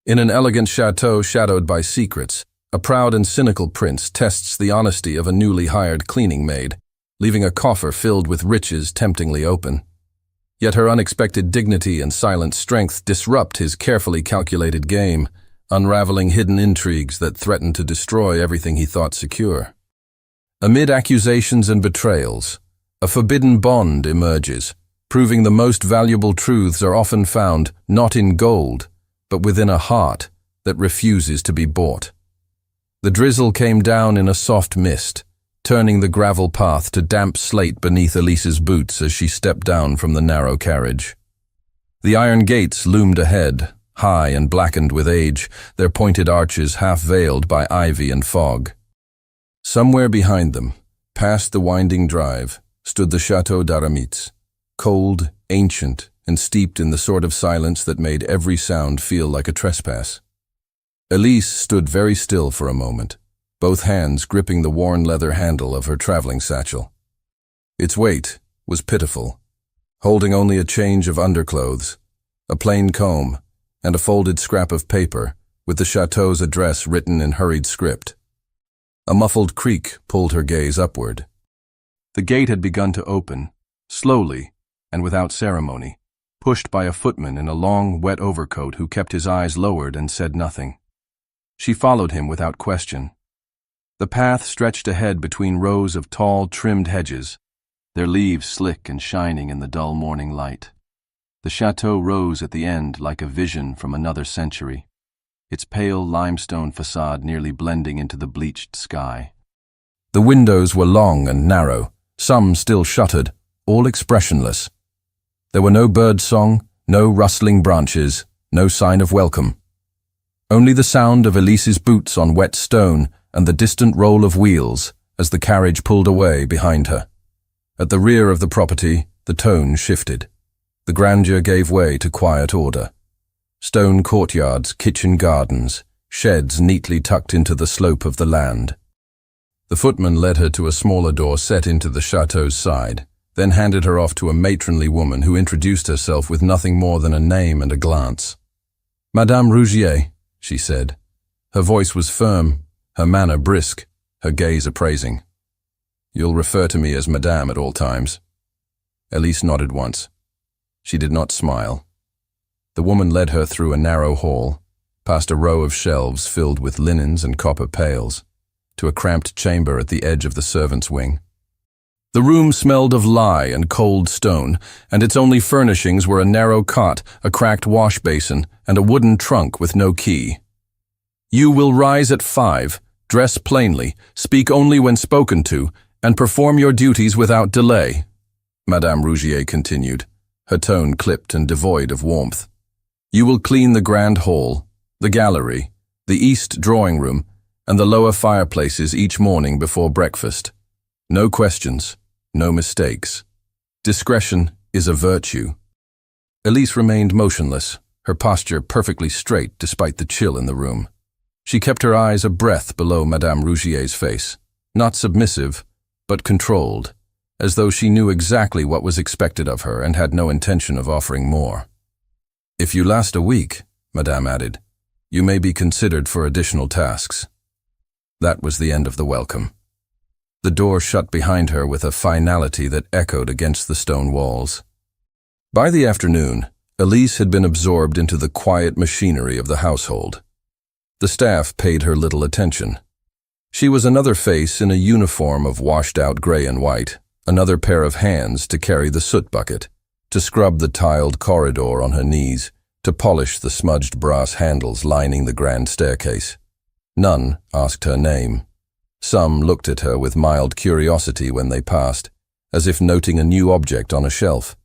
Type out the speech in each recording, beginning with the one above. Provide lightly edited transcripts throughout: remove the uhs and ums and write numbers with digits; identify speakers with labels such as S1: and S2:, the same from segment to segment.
S1: In an elegant chateau shadowed by secrets, a proud and cynical prince tests the honesty of a newly hired cleaning maid, leaving a coffer filled with riches temptingly open. Yet her unexpected dignity and silent strength disrupt his carefully calculated game, unraveling hidden intrigues that threaten to destroy everything he thought secure. Amid accusations and betrayals, a forbidden bond emerges, proving the most valuable truths are often found not in gold, but within a heart that refuses to be bought. The drizzle came down in a soft mist, turning the gravel path to damp slate beneath Elise's boots as she stepped down from the narrow carriage. The iron gates loomed ahead, high and blackened with age, their pointed arches half-veiled by ivy and fog. Somewhere behind them, past the winding drive, stood the Château d'Aramitz, cold, ancient, and steeped in the sort of silence that made every sound feel like a trespass. Elise stood very still for a moment, both hands gripping the worn leather handle of her traveling satchel. Its weight was pitiful, holding only a change of underclothes, a plain comb, and a folded scrap of paper with the chateau's address written in hurried script. A muffled creak pulled her gaze upward. The gate had begun to open, slowly and without ceremony, pushed by a footman in a long, wet overcoat who kept his eyes lowered and said nothing. She followed him without question. The path stretched ahead between rows of tall, trimmed hedges, their leaves slick and shining in the dull morning light. The chateau rose at the end like a vision from another century, its pale limestone facade nearly blending into the bleached sky. The windows were long and narrow, some still shuttered, all expressionless. There were no bird song, no rustling branches, no sign of welcome. Only the sound of Elise's boots on wet stone and the distant roll of wheels as the carriage pulled away behind her. At the rear of the property, the tone shifted. The grandeur gave way to quiet order. Stone courtyards, kitchen gardens, sheds neatly tucked into the slope of the land. The footman led her to a smaller door set into the chateau's side, then handed her off to a matronly woman who introduced herself with nothing more than a name and a glance. "Madame Rougier," she said. Her voice was firm, her manner brisk, her gaze appraising. "You'll refer to me as Madame at all times." Elise nodded once. She did not smile. The woman led her through a narrow hall, past a row of shelves filled with linens and copper pails, to a cramped chamber at the edge of the servants' wing. The room smelled of lye and cold stone, and its only furnishings were a narrow cot, a cracked wash basin, and a wooden trunk with no key. "You will rise at 5, dress plainly, speak only when spoken to, and perform your duties without delay," Madame Rougier continued, her tone clipped and devoid of warmth. "You will clean the grand hall, the gallery, the east drawing room, and the lower fireplaces each morning before breakfast. No questions, no mistakes. Discretion is a virtue." Elise remained motionless, her posture perfectly straight despite the chill in the room. She kept her eyes a breath below Madame Rougier's face, not submissive, but controlled, as though she knew exactly what was expected of her and had no intention of offering more. "If you last a week," Madame added, "you may be considered for additional tasks." That was the end of the welcome. The door shut behind her with a finality that echoed against the stone walls. By the afternoon, Elise had been absorbed into the quiet machinery of the household. The staff paid her little attention. She was another face in a uniform of washed-out gray and white, another pair of hands to carry the soot bucket, to scrub the tiled corridor on her knees, to polish the smudged brass handles lining the grand staircase. None asked her name. Some looked at her with mild curiosity when they passed, as if noting a new object on a shelf.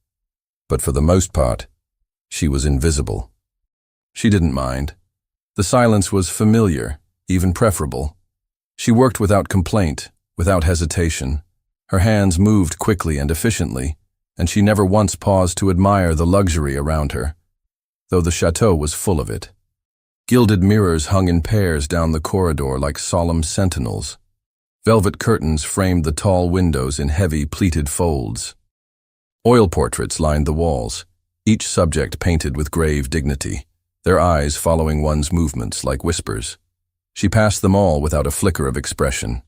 S1: But for the most part, she was invisible. She didn't mind. The silence was familiar, even preferable. She worked without complaint, without hesitation. Her hands moved quickly and efficiently, and she never once paused to admire the luxury around her, though the chateau was full of it. Gilded mirrors hung in pairs down the corridor like solemn sentinels. Velvet curtains framed the tall windows in heavy pleated folds. Oil portraits lined the walls, each subject painted with grave dignity, their eyes following one's movements like whispers. She passed them all without a flicker of expression.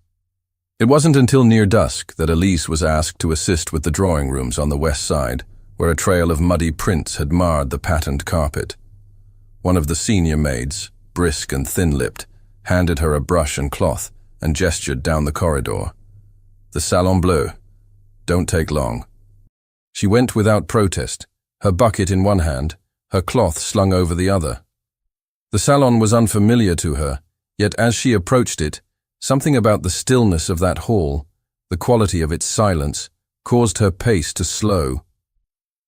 S1: It wasn't until near dusk that Elise was asked to assist with the drawing rooms on the west side, where a trail of muddy prints had marred the patterned carpet. One of the senior maids, brisk and thin-lipped, handed her a brush and cloth and gestured down the corridor. "The Salon Bleu. Don't take long." She went without protest, her bucket in one hand, her cloth slung over the other. The salon was unfamiliar to her, yet as she approached it, something about the stillness of that hall, the quality of its silence, caused her pace to slow.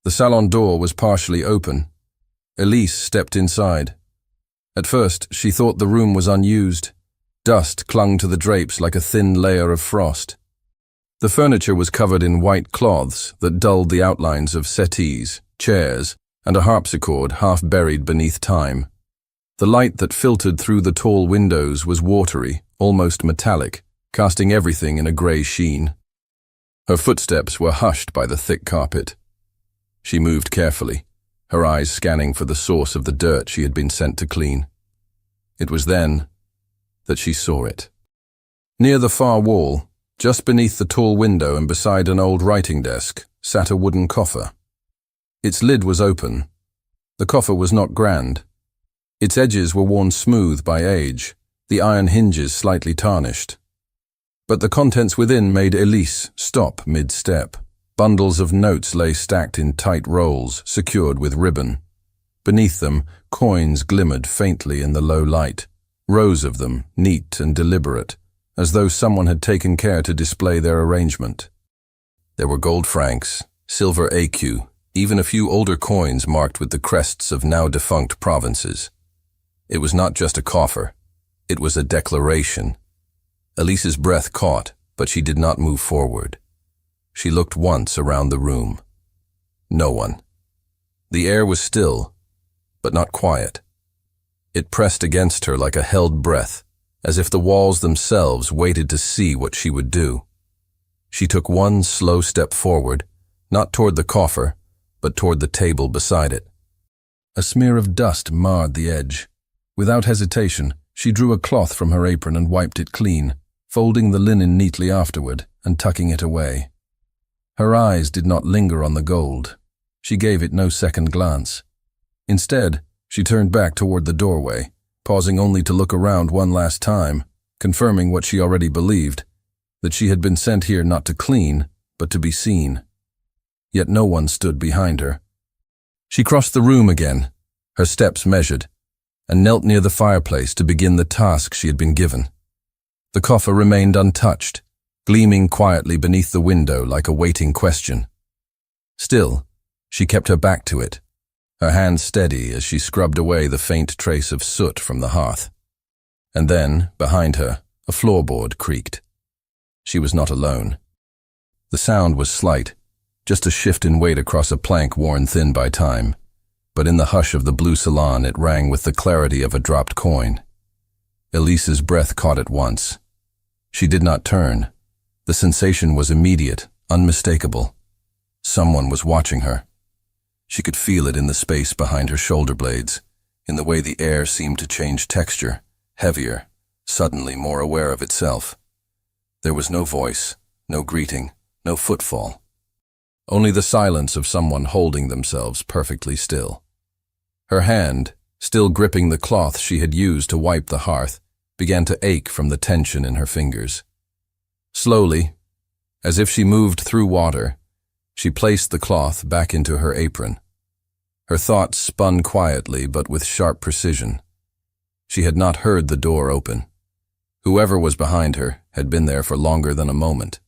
S1: The salon door was partially open. Elise stepped inside. At first, she thought the room was unused. Dust clung to the drapes like a thin layer of frost. The furniture was covered in white cloths that dulled the outlines of settees, chairs, and a harpsichord half buried beneath time. The light that filtered through the tall windows was watery, almost metallic, casting everything in a grey sheen. Her footsteps were hushed by the thick carpet. She moved carefully, her eyes scanning for the source of the dirt she had been sent to clean. It was then that she saw it. Near the far wall, just beneath the tall window and beside an old writing desk, sat a wooden coffer. Its lid was open. The coffer was not grand. Its edges were worn smooth by age, the iron hinges slightly tarnished. But the contents within made Elise stop mid-step. Bundles of notes lay stacked in tight rolls, secured with ribbon. Beneath them, coins glimmered faintly in the low light, rows of them, neat and deliberate, as though someone had taken care to display their arrangement. There were gold francs, silver écus, even a few older coins marked with the crests of now-defunct provinces. It was not just a coffer, it was a declaration. Elise's breath caught, but she did not move forward. She looked once around the room. No one. The air was still, but not quiet. It pressed against her like a held breath, as if the walls themselves waited to see what she would do. She took one slow step forward, not toward the coffer, but toward the table beside it. A smear of dust marred the edge. Without hesitation, she drew a cloth from her apron and wiped it clean, folding the linen neatly afterward and tucking it away. Her eyes did not linger on the gold. She gave it no second glance. Instead, she turned back toward the doorway, pausing only to look around one last time, confirming what she already believed, that she had been sent here not to clean, but to be seen. Yet no one stood behind her. She crossed the room again, her steps measured, and knelt near the fireplace to begin the task she had been given. The coffer remained untouched, gleaming quietly beneath the window like a waiting question. Still, she kept her back to it, her hand steady as she scrubbed away the faint trace of soot from the hearth. And then, behind her, a floorboard creaked. She was not alone. The sound was slight, just a shift in weight across a plank worn thin by time, but in the hush of the blue salon it rang with the clarity of a dropped coin. Elise's breath caught at once. She did not turn. The sensation was immediate, unmistakable. Someone was watching her. She could feel it in the space behind her shoulder blades, in the way the air seemed to change texture, heavier, suddenly more aware of itself. There was no voice, no greeting, no footfall. Only the silence of someone holding themselves perfectly still. Her hand, still gripping the cloth she had used to wipe the hearth, began to ache from the tension in her fingers. Slowly, as if she moved through water, she placed the cloth back into her apron. Her thoughts spun quietly but with sharp precision. She had not heard the door open. Whoever was behind her had been there for longer than a moment.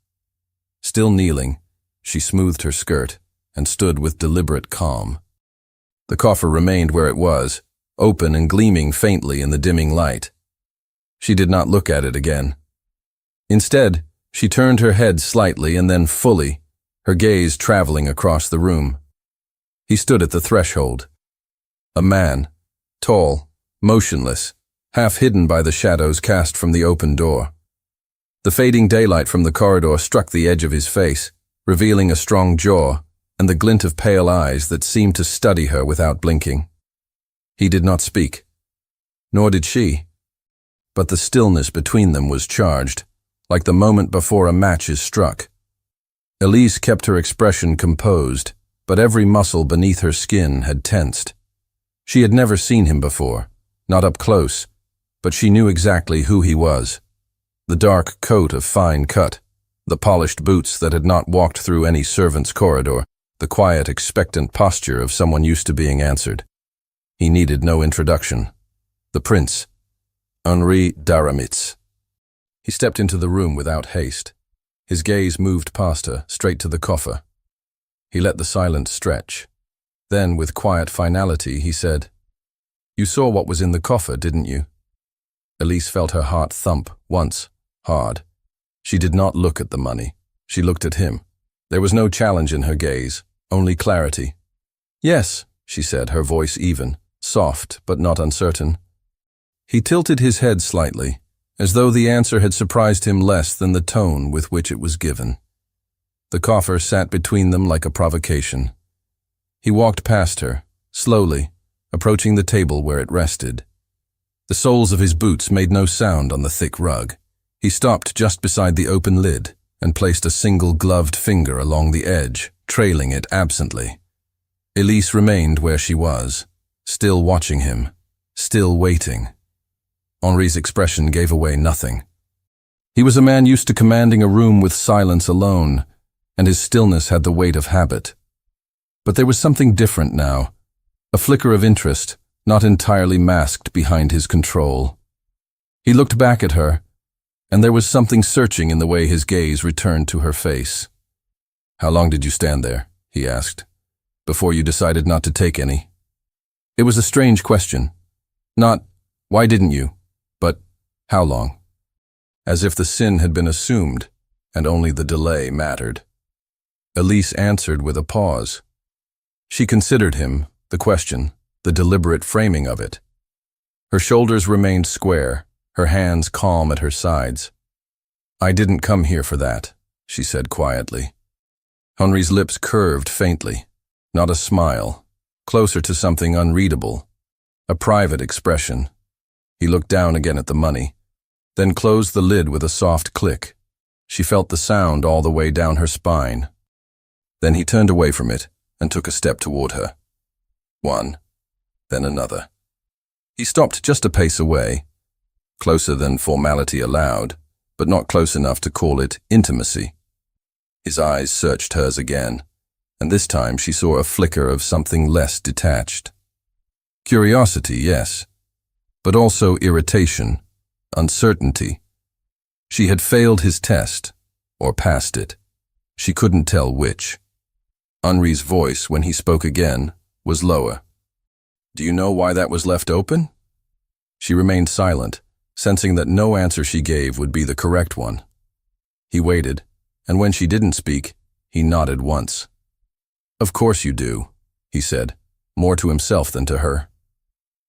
S1: Still kneeling, she smoothed her skirt and stood with deliberate calm. The coffer remained where it was, open and gleaming faintly in the dimming light. She did not look at it again. Instead, she turned her head slightly and then fully, her gaze traveling across the room. He stood at the threshold. A man, tall, motionless, half hidden by the shadows cast from the open door. The fading daylight from the corridor struck the edge of his face, revealing a strong jaw and the glint of pale eyes that seemed to study her without blinking. He did not speak, nor did she. But the stillness between them was charged, like the moment before a match is struck. Elise kept her expression composed, but every muscle beneath her skin had tensed. She had never seen him before, not up close, but she knew exactly who he was. The dark coat of fine cut, the polished boots that had not walked through any servant's corridor, the quiet, expectant posture of someone used to being answered. He needed no introduction. The prince, Henri d'Aramitz. He stepped into the room without haste. His gaze moved past her, straight to the coffer. He let the silence stretch. Then, with quiet finality, he said, "You saw what was in the coffer, didn't you?" Elise felt her heart thump, once, hard. She did not look at the money. She looked at him. There was no challenge in her gaze, only clarity. "Yes," she said, her voice even, soft but not uncertain. He tilted his head slightly, as though the answer had surprised him less than the tone with which it was given. The coffer sat between them like a provocation. He walked past her, slowly, approaching the table where it rested. The soles of his boots made no sound on the thick rug. He stopped just beside the open lid and placed a single gloved finger along the edge, trailing it absently. Elise remained where she was, still watching him, still waiting. Henri's expression gave away nothing. He was a man used to commanding a room with silence alone, and his stillness had the weight of habit. But there was something different now, a flicker of interest, not entirely masked behind his control. He looked back at her, and there was something searching in the way his gaze returned to her face. "How long did you stand there?" he asked, "before you decided not to take any?" It was a strange question. Not, "Why didn't you?" but, "How long?" As if the sin had been assumed, and only the delay mattered. Elise answered with a pause. She considered him, the question, the deliberate framing of it. Her shoulders remained square, her hands calm at her sides. "I didn't come here for that," she said quietly. Henri's lips curved faintly, not a smile, closer to something unreadable, a private expression. He looked down again at the money, then closed the lid with a soft click. She felt the sound all the way down her spine. Then he turned away from it and took a step toward her. One, then another. He stopped just a pace away, closer than formality allowed, but not close enough to call it intimacy. His eyes searched hers again, and this time she saw a flicker of something less detached. Curiosity, yes, but also irritation, uncertainty. She had failed his test, or passed it. She couldn't tell which. Henri's voice, when he spoke again, was lower. "Do you know why that was left open?" She remained silent, sensing that no answer she gave would be the correct one. He waited, and when she didn't speak, he nodded once. "Of course you do," he said, more to himself than to her.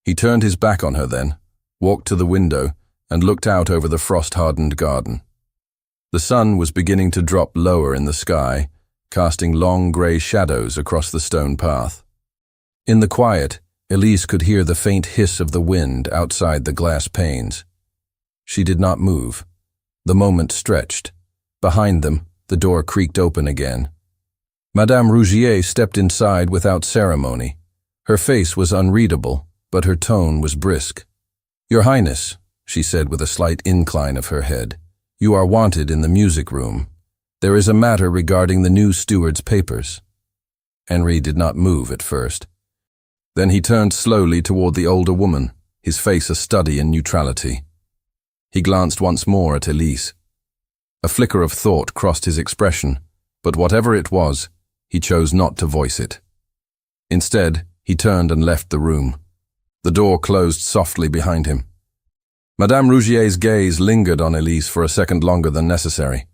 S1: He turned his back on her then, walked to the window, and looked out over the frost-hardened garden. The sun was beginning to drop lower in the sky, casting long grey shadows across the stone path. In the quiet, Elise could hear the faint hiss of the wind outside the glass panes. She did not move. The moment stretched. Behind them, the door creaked open again. Madame Rougier stepped inside without ceremony. Her face was unreadable, but her tone was brisk. "Your Highness," she said with a slight incline of her head, "you are wanted in the music room. There is a matter regarding the new steward's papers." Henri did not move at first. Then he turned slowly toward the older woman, his face a study in neutrality. He glanced once more at Elise. A flicker of thought crossed his expression, but whatever it was, he chose not to voice it. Instead, he turned and left the room. The door closed softly behind him. Madame Rougier's gaze lingered on Elise for a second longer than necessary.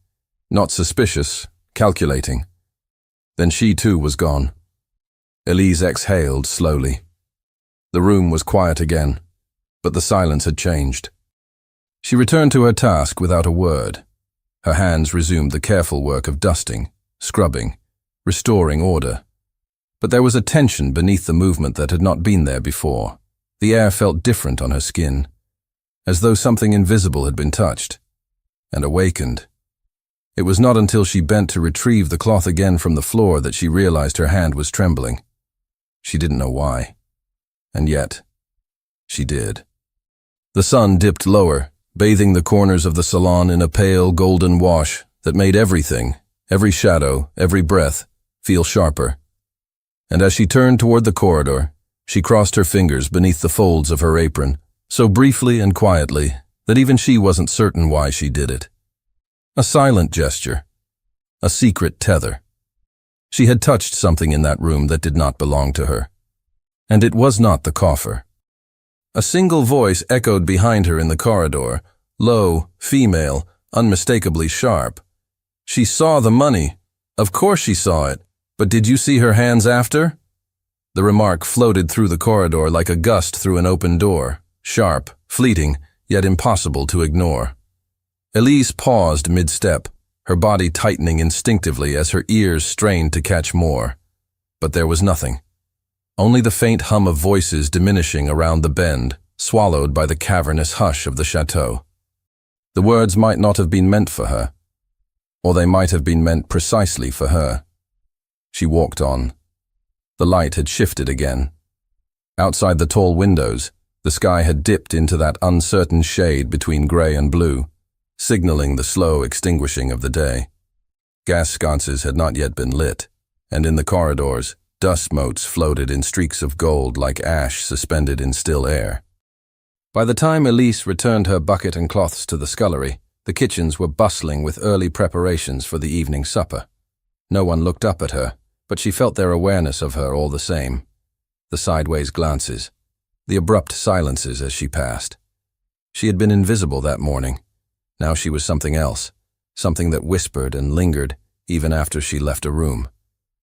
S1: Not suspicious, calculating. Then she too was gone. Elise exhaled slowly. The room was quiet again, but the silence had changed. She returned to her task without a word. Her hands resumed the careful work of dusting, scrubbing, restoring order. But there was a tension beneath the movement that had not been there before, The air felt different on her skin, as though something invisible had been touched and awakened. It was not until she bent to retrieve the cloth again from the floor that she realized her hand was trembling. She didn't know why, and yet she did. The sun dipped lower, bathing the corners of the salon in a pale golden wash that made everything, every shadow, every breath, feel sharper. And as she turned toward the corridor, she crossed her fingers beneath the folds of her apron, so briefly and quietly that even she wasn't certain why she did it. A silent gesture, a secret tether. She had touched something in that room that did not belong to her. And it was not the coffer. A single voice echoed behind her in the corridor, low, female, unmistakably sharp. She saw the money. Of course she saw it. But did you see her hands after? The remark floated through the corridor like a gust through an open door, sharp, fleeting, yet impossible to ignore. Elise paused mid-step, her body tightening instinctively as her ears strained to catch more. But there was nothing. Only the faint hum of voices diminishing around the bend, swallowed by the cavernous hush of the chateau. The words might not have been meant for her, or they might have been meant precisely for her. She walked on. The light had shifted again. Outside the tall windows, the sky had dipped into that uncertain shade between gray and blue, signaling the slow extinguishing of the day. Gas sconces had not yet been lit, and in the corridors, dust motes floated in streaks of gold like ash suspended in still air. By the time Elise returned her bucket and cloths to the scullery, the kitchens were bustling with early preparations for the evening supper. No one looked up at her, but she felt their awareness of her all the same. The sideways glances, the abrupt silences as she passed. She had been invisible that morning. Now she was something else, something that whispered and lingered even after she left a room.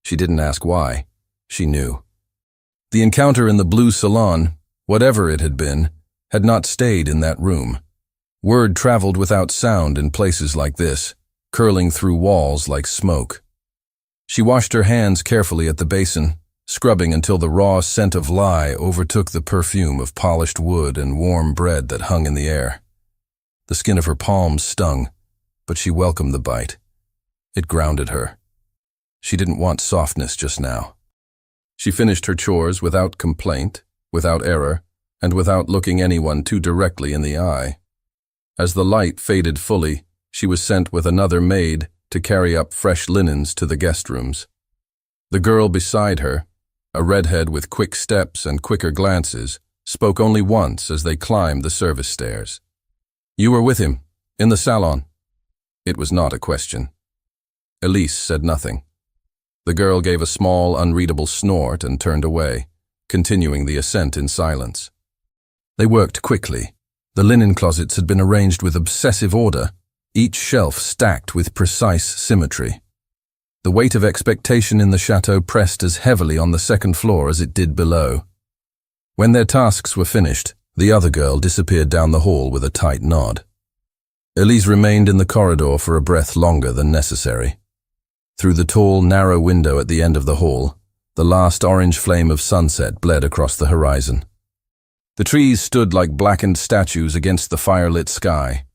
S1: She didn't ask why. She knew. The encounter in the blue salon, whatever it had been, had not stayed in that room. Word traveled without sound in places like this, curling through walls like smoke. She washed her hands carefully at the basin, scrubbing until the raw scent of lye overtook the perfume of polished wood and warm bread that hung in the air. The skin of her palms stung, but she welcomed the bite. It grounded her. She didn't want softness just now. She finished her chores without complaint, without error, and without looking anyone too directly in the eye. As the light faded fully, she was sent with another maid to carry up fresh linens to the guest rooms. The girl beside her, a redhead with quick steps and quicker glances, spoke only once as they climbed the service stairs. "You were with him, in the salon." It was not a question. Elise said nothing. The girl gave a small, unreadable snort and turned away, continuing the ascent in silence. They worked quickly. The linen closets had been arranged with obsessive order, each shelf stacked with precise symmetry. The weight of expectation in the chateau pressed as heavily on the second floor as it did below. When their tasks were finished, the other girl disappeared down the hall with a tight nod. Elise remained in the corridor for a breath longer than necessary. Through the tall, narrow window at the end of the hall, the last orange flame of sunset bled across the horizon. The trees stood like blackened statues against the firelit sky.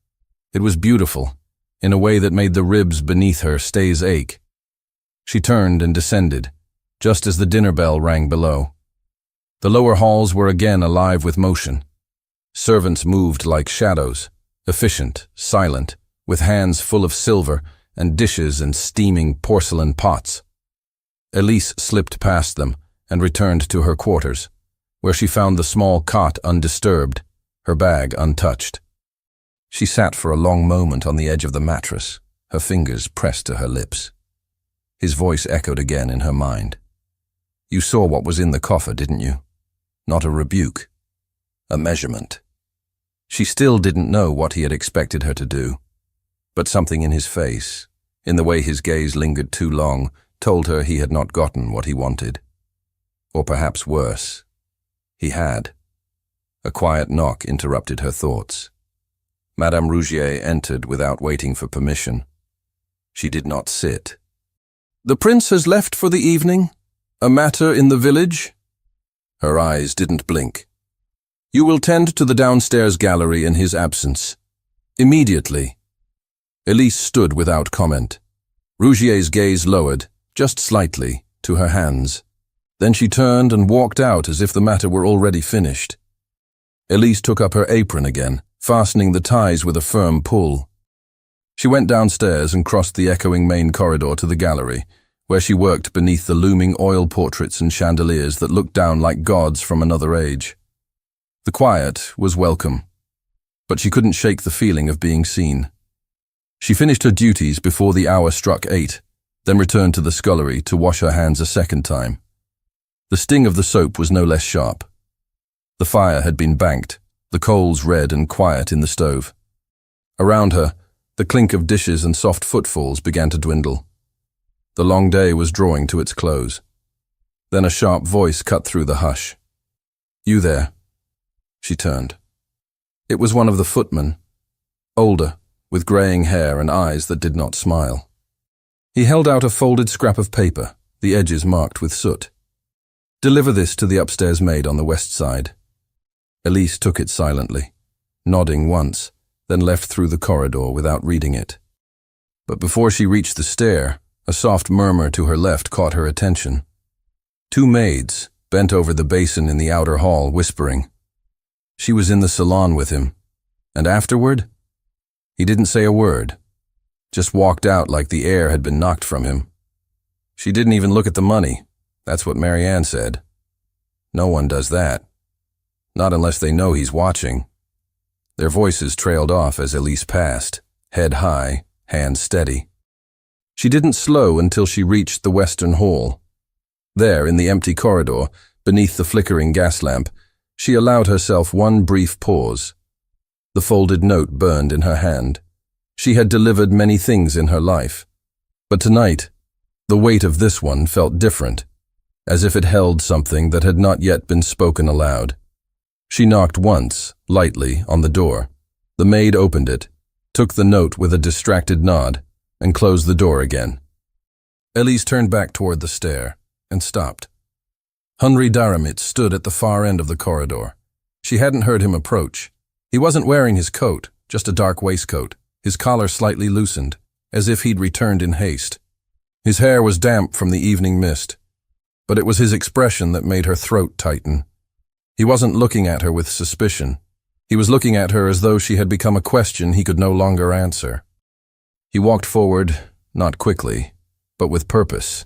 S1: It was beautiful, in a way that made the ribs beneath her stays ache. She turned and descended, just as the dinner bell rang below. The lower halls were again alive with motion. Servants moved like shadows, efficient, silent, with hands full of silver and dishes and steaming porcelain pots. Elise slipped past them and returned to her quarters, where she found the small cot undisturbed, her bag untouched. She sat for a long moment on the edge of the mattress, her fingers pressed to her lips. His voice echoed again in her mind. "You saw what was in the coffer, didn't you? Not a rebuke. A measurement." She still didn't know what he had expected her to do, but something in his face, in the way his gaze lingered too long, told her he had not gotten what he wanted. Or perhaps worse, he had. A quiet knock interrupted her thoughts. Madame Rougier entered without waiting for permission. She did not sit. "The prince has left for the evening? A matter in the village?" Her eyes didn't blink. You will tend to the downstairs gallery in his absence. Immediately. Elise stood without comment. Rougier's gaze lowered, just slightly, to her hands. Then she turned and walked out as if the matter were already finished. Elise took up her apron again, fastening the ties with a firm pull. She went downstairs and crossed the echoing main corridor to the gallery, where she worked beneath the looming oil portraits and chandeliers that looked down like gods from another age. The quiet was welcome, but she couldn't shake the feeling of being seen. She finished her duties before the hour struck 8, then returned to the scullery to wash her hands a second time. The sting of the soap was no less sharp. The fire had been banked, the coals red and quiet in the stove. Around her, the clink of dishes and soft footfalls began to dwindle. The long day was drawing to its close. Then a sharp voice cut through the hush. "You there?" She turned. It was one of the footmen, older, with greying hair and eyes that did not smile. He held out a folded scrap of paper, the edges marked with soot. "Deliver this to the upstairs maid on the west side." Elise took it silently, nodding once, then left through the corridor without reading it. But before she reached the stair, a soft murmur to her left caught her attention. Two maids bent over the basin in the outer hall, whispering. She was in the salon with him, and afterward? He didn't say a word, just walked out like the air had been knocked from him. She didn't even look at the money, that's what Marianne said. No one does that. Not unless they know he's watching. Their voices trailed off as Elise passed, head high, hands steady. She didn't slow until she reached the western hall. There, in the empty corridor, beneath the flickering gas lamp, she allowed herself one brief pause. The folded note burned in her hand. She had delivered many things in her life. But tonight, the weight of this one felt different, as if it held something that had not yet been spoken aloud. She knocked once, lightly, on the door. The maid opened it, took the note with a distracted nod, and closed the door again. Elise turned back toward the stair, and stopped. Henri Daramitz stood at the far end of the corridor. She hadn't heard him approach. He wasn't wearing his coat, just a dark waistcoat, his collar slightly loosened, as if he'd returned in haste. His hair was damp from the evening mist, but it was his expression that made her throat tighten. He wasn't looking at her with suspicion. He was looking at her as though she had become a question he could no longer answer. He walked forward, not quickly, but with purpose.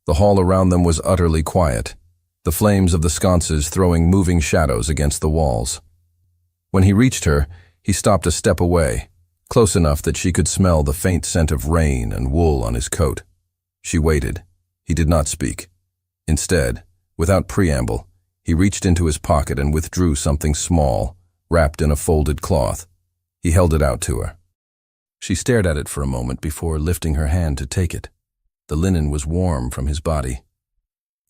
S1: The hall around them was utterly quiet, the flames of the sconces throwing moving shadows against the walls. When he reached her, he stopped a step away, close enough that she could smell the faint scent of rain and wool on his coat. She waited. He did not speak. Instead, without preamble, he reached into his pocket and withdrew something small, wrapped in a folded cloth. He held it out to her. She stared at it for a moment before lifting her hand to take it. The linen was warm from his body.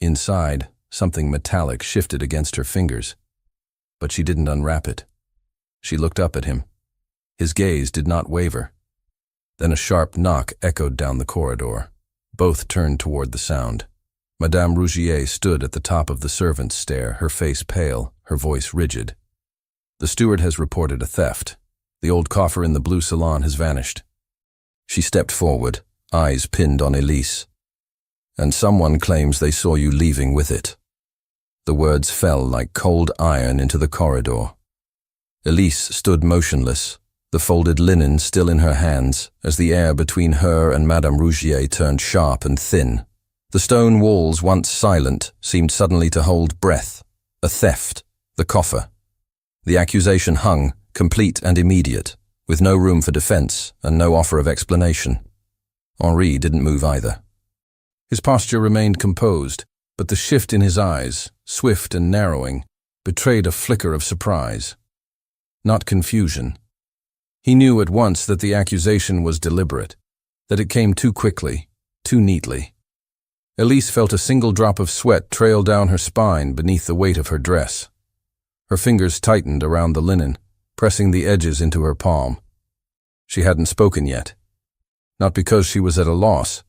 S1: Inside, something metallic shifted against her fingers, but she didn't unwrap it. She looked up at him. His gaze did not waver. Then a sharp knock echoed down the corridor. Both turned toward the sound. Madame Rougier stood at the top of the servants' stair, her face pale, her voice rigid. "The steward has reported a theft. The old coffer in the blue salon has vanished." She stepped forward, eyes pinned on Elise. "And someone claims they saw you leaving with it." The words fell like cold iron into the corridor. Elise stood motionless, the folded linen still in her hands, as the air between her and Madame Rougier turned sharp and thin. The stone walls, once silent, seemed suddenly to hold breath. A theft, the coffer. The accusation hung, complete and immediate, with no room for defense and no offer of explanation. Henri didn't move either. His posture remained composed, but the shift in his eyes, swift and narrowing, betrayed a flicker of surprise. Not confusion. He knew at once that the accusation was deliberate, that it came too quickly, too neatly. Elise felt a single drop of sweat trail down her spine beneath the weight of her dress. Her fingers tightened around the linen, pressing the edges into her palm. She hadn't spoken yet. Not because she was at a loss,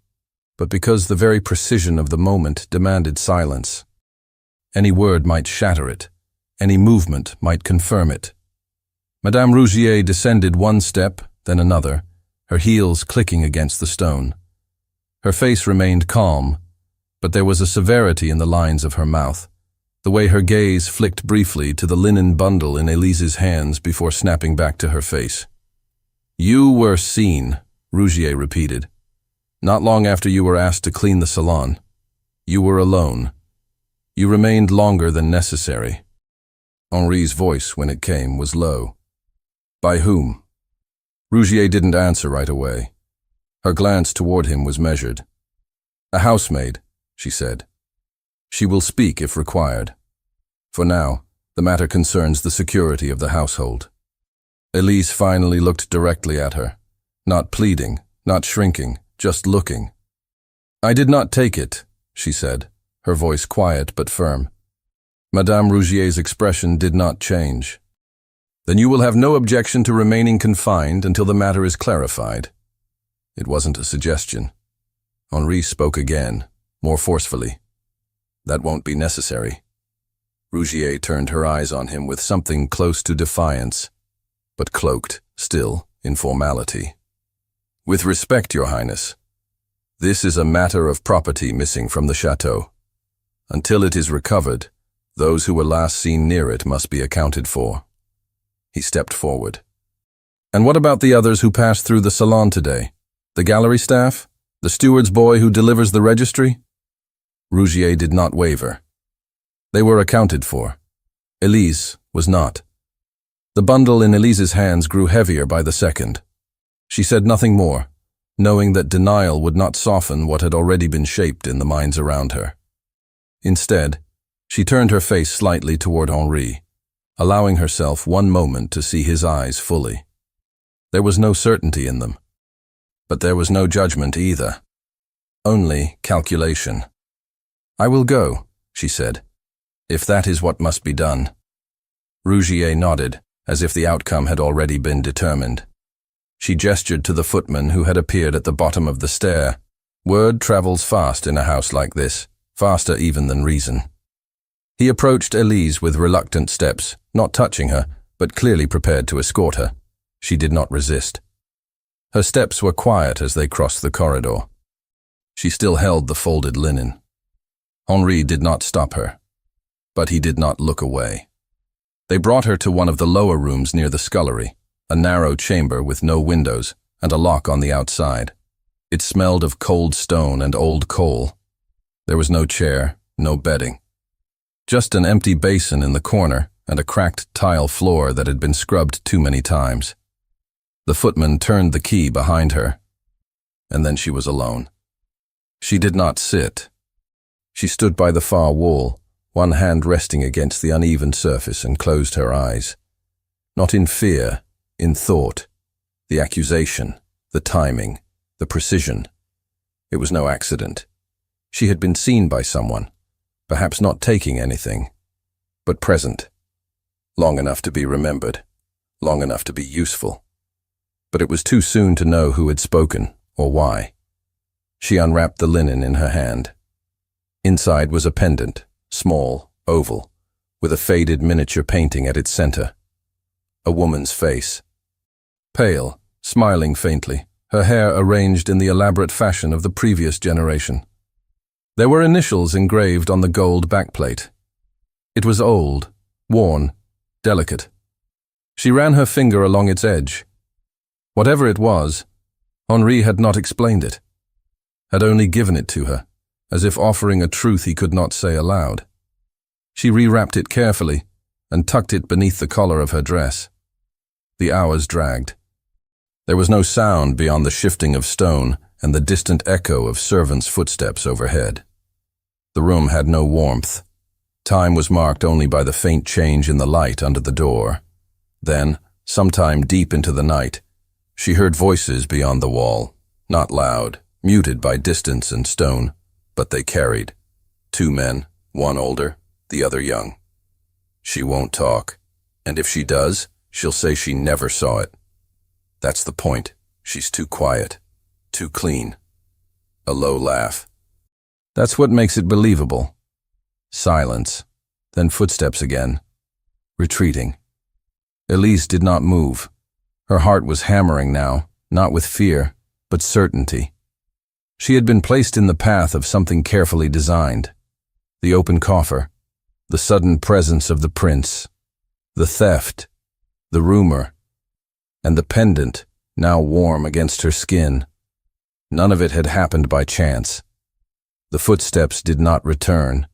S1: but because the very precision of the moment demanded silence. Any word might shatter it. Any movement might confirm it. Madame Rougier descended one step, then another, her heels clicking against the stone. Her face remained calm, but there was a severity in the lines of her mouth, the way her gaze flicked briefly to the linen bundle in Elise's hands before snapping back to her face. "You were seen," Rougier repeated. "Not long after you were asked to clean the salon. You were alone. You remained longer than necessary." Henri's voice, when it came, was low. "By whom?" Rougier didn't answer right away. Her glance toward him was measured. "A housemaid," she said. "She will speak if required. For now, the matter concerns the security of the household." Elise finally looked directly at her, not pleading, not shrinking, just looking. "I did not take it," she said, her voice quiet but firm. Madame Rougier's expression did not change. "Then you will have no objection to remaining confined until the matter is clarified." It wasn't a suggestion. Henri spoke again, more forcefully. "That won't be necessary." Rougier turned her eyes on him with something close to defiance, but cloaked, still, in formality. "With respect, Your Highness, this is a matter of property missing from the chateau. Until it is recovered, those who were last seen near it must be accounted for." He stepped forward. "And what about the others who passed through the salon today? The gallery staff? The steward's boy who delivers the registry?" Rougier did not waver. They were accounted for. Elise was not. The bundle in Elise's hands grew heavier by the second. She said nothing more, knowing that denial would not soften what had already been shaped in the minds around her. Instead, she turned her face slightly toward Henri, allowing herself one moment to see his eyes fully. There was no certainty in them, but there was no judgment either. Only calculation. "I will go," she said, "if that is what must be done." Rougier nodded, as if the outcome had already been determined. She gestured to the footman who had appeared at the bottom of the stair. Word travels fast in a house like this, faster even than reason. He approached Elise with reluctant steps, not touching her, but clearly prepared to escort her. She did not resist. Her steps were quiet as they crossed the corridor. She still held the folded linen. Henri did not stop her, but he did not look away. They brought her to one of the lower rooms near the scullery, a narrow chamber with no windows and a lock on the outside. It smelled of cold stone and old coal. There was no chair, no bedding. Just an empty basin in the corner and a cracked tile floor that had been scrubbed too many times. The footman turned the key behind her, and then she was alone. She did not sit. She stood by the far wall, one hand resting against the uneven surface, and closed her eyes. Not in fear, in thought. The accusation, the timing, the precision. It was no accident. She had been seen by someone, perhaps not taking anything, but present. Long enough to be remembered, long enough to be useful. But it was too soon to know who had spoken, or why. She unwrapped the linen in her hand. Inside was a pendant, small, oval, with a faded miniature painting at its center. A woman's face. Pale, smiling faintly, her hair arranged in the elaborate fashion of the previous generation. There were initials engraved on the gold backplate. It was old, worn, delicate. She ran her finger along its edge. Whatever it was, Henri had not explained it, had only given it to her, as if offering a truth he could not say aloud. She rewrapped it carefully and tucked it beneath the collar of her dress. The hours dragged. There was no sound beyond the shifting of stone and the distant echo of servants' footsteps overhead. The room had no warmth. Time was marked only by the faint change in the light under the door. Then, sometime deep into the night, she heard voices beyond the wall, not loud, muted by distance and stone, but they carried. 2 men, one older, the other young. She won't talk, and if she does, she'll say she never saw it. That's the point. She's too quiet, too clean. A low laugh. That's what makes it believable. Silence, then footsteps again. retreating. Elise did not move. Her heart was hammering now, not with fear, but certainty. She had been placed in the path of something carefully designed. The open coffer, the sudden presence of the prince, the theft, the rumor, and the pendant, now warm against her skin. None of it had happened by chance. The footsteps did not return.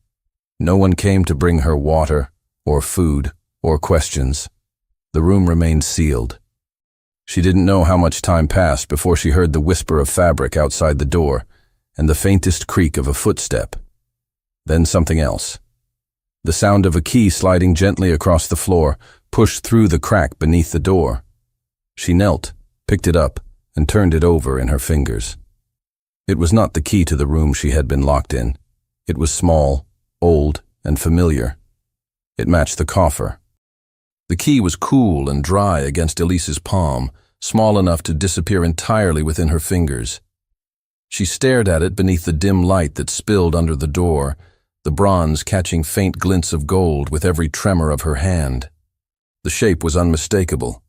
S1: No one came to bring her water, or food, or questions. The room remained sealed. She didn't know how much time passed before she heard the whisper of fabric outside the door and the faintest creak of a footstep. Then something else. The sound of a key sliding gently across the floor pushed through the crack beneath the door. She knelt, picked it up, and turned it over in her fingers. It was not the key to the room she had been locked in. It was small, old, and familiar. It matched the coffer. The key was cool and dry against Elise's palm, small enough to disappear entirely within her fingers. She stared at it beneath the dim light that spilled under the door, the bronze catching faint glints of gold with every tremor of her hand. The shape was unmistakable.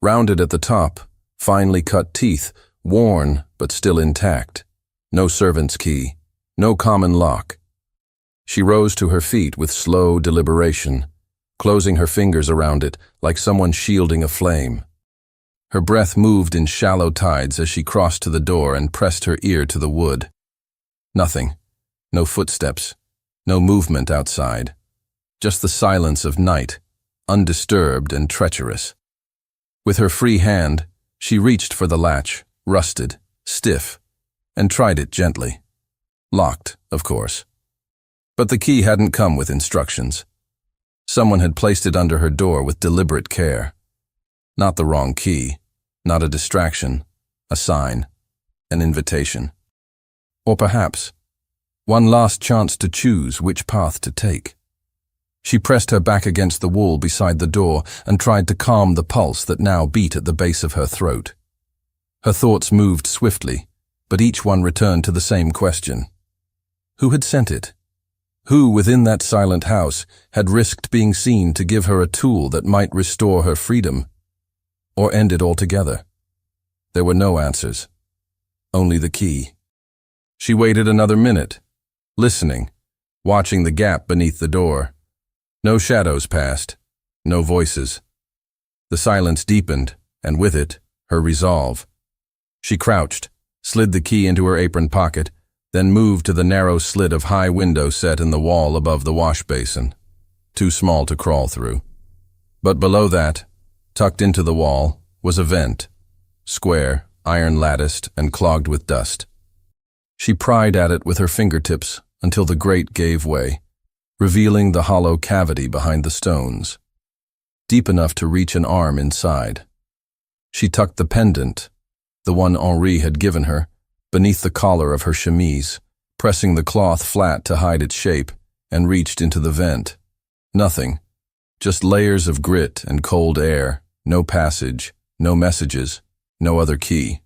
S1: Rounded at the top, finely cut teeth, worn but still intact. No servant's key, no common lock. She rose to her feet with slow deliberation, closing her fingers around it like someone shielding a flame. Her breath moved in shallow tides as she crossed to the door and pressed her ear to the wood. Nothing. No footsteps. No movement outside. Just the silence of night, undisturbed and treacherous. With her free hand, she reached for the latch, rusted, stiff, and tried it gently. Locked, of course. But the key hadn't come with instructions. Someone had placed it under her door with deliberate care. Not the wrong key, not a distraction, a sign, an invitation. Or perhaps, one last chance to choose which path to take. She pressed her back against the wall beside the door and tried to calm the pulse that now beat at the base of her throat. Her thoughts moved swiftly, but each one returned to the same question. Who had sent it? Who within that silent house had risked being seen to give her a tool that might restore her freedom, or end it altogether? There were no answers, only the key. She waited another minute, listening, watching the gap beneath the door. No shadows passed, no voices. The silence deepened, and with it, her resolve. She crouched, slid the key into her apron pocket, then moved to the narrow slit of high window set in the wall above the wash basin, too small to crawl through. But below that, tucked into the wall, was a vent, square, iron-latticed, and clogged with dust. She pried at it with her fingertips until the grate gave way, revealing the hollow cavity behind the stones, deep enough to reach an arm inside. She tucked the pendant, the one Henri had given her, beneath the collar of her chemise, pressing the cloth flat to hide its shape, and reached into the vent. Nothing, just layers of grit and cold air, no passage, no messages, no other key.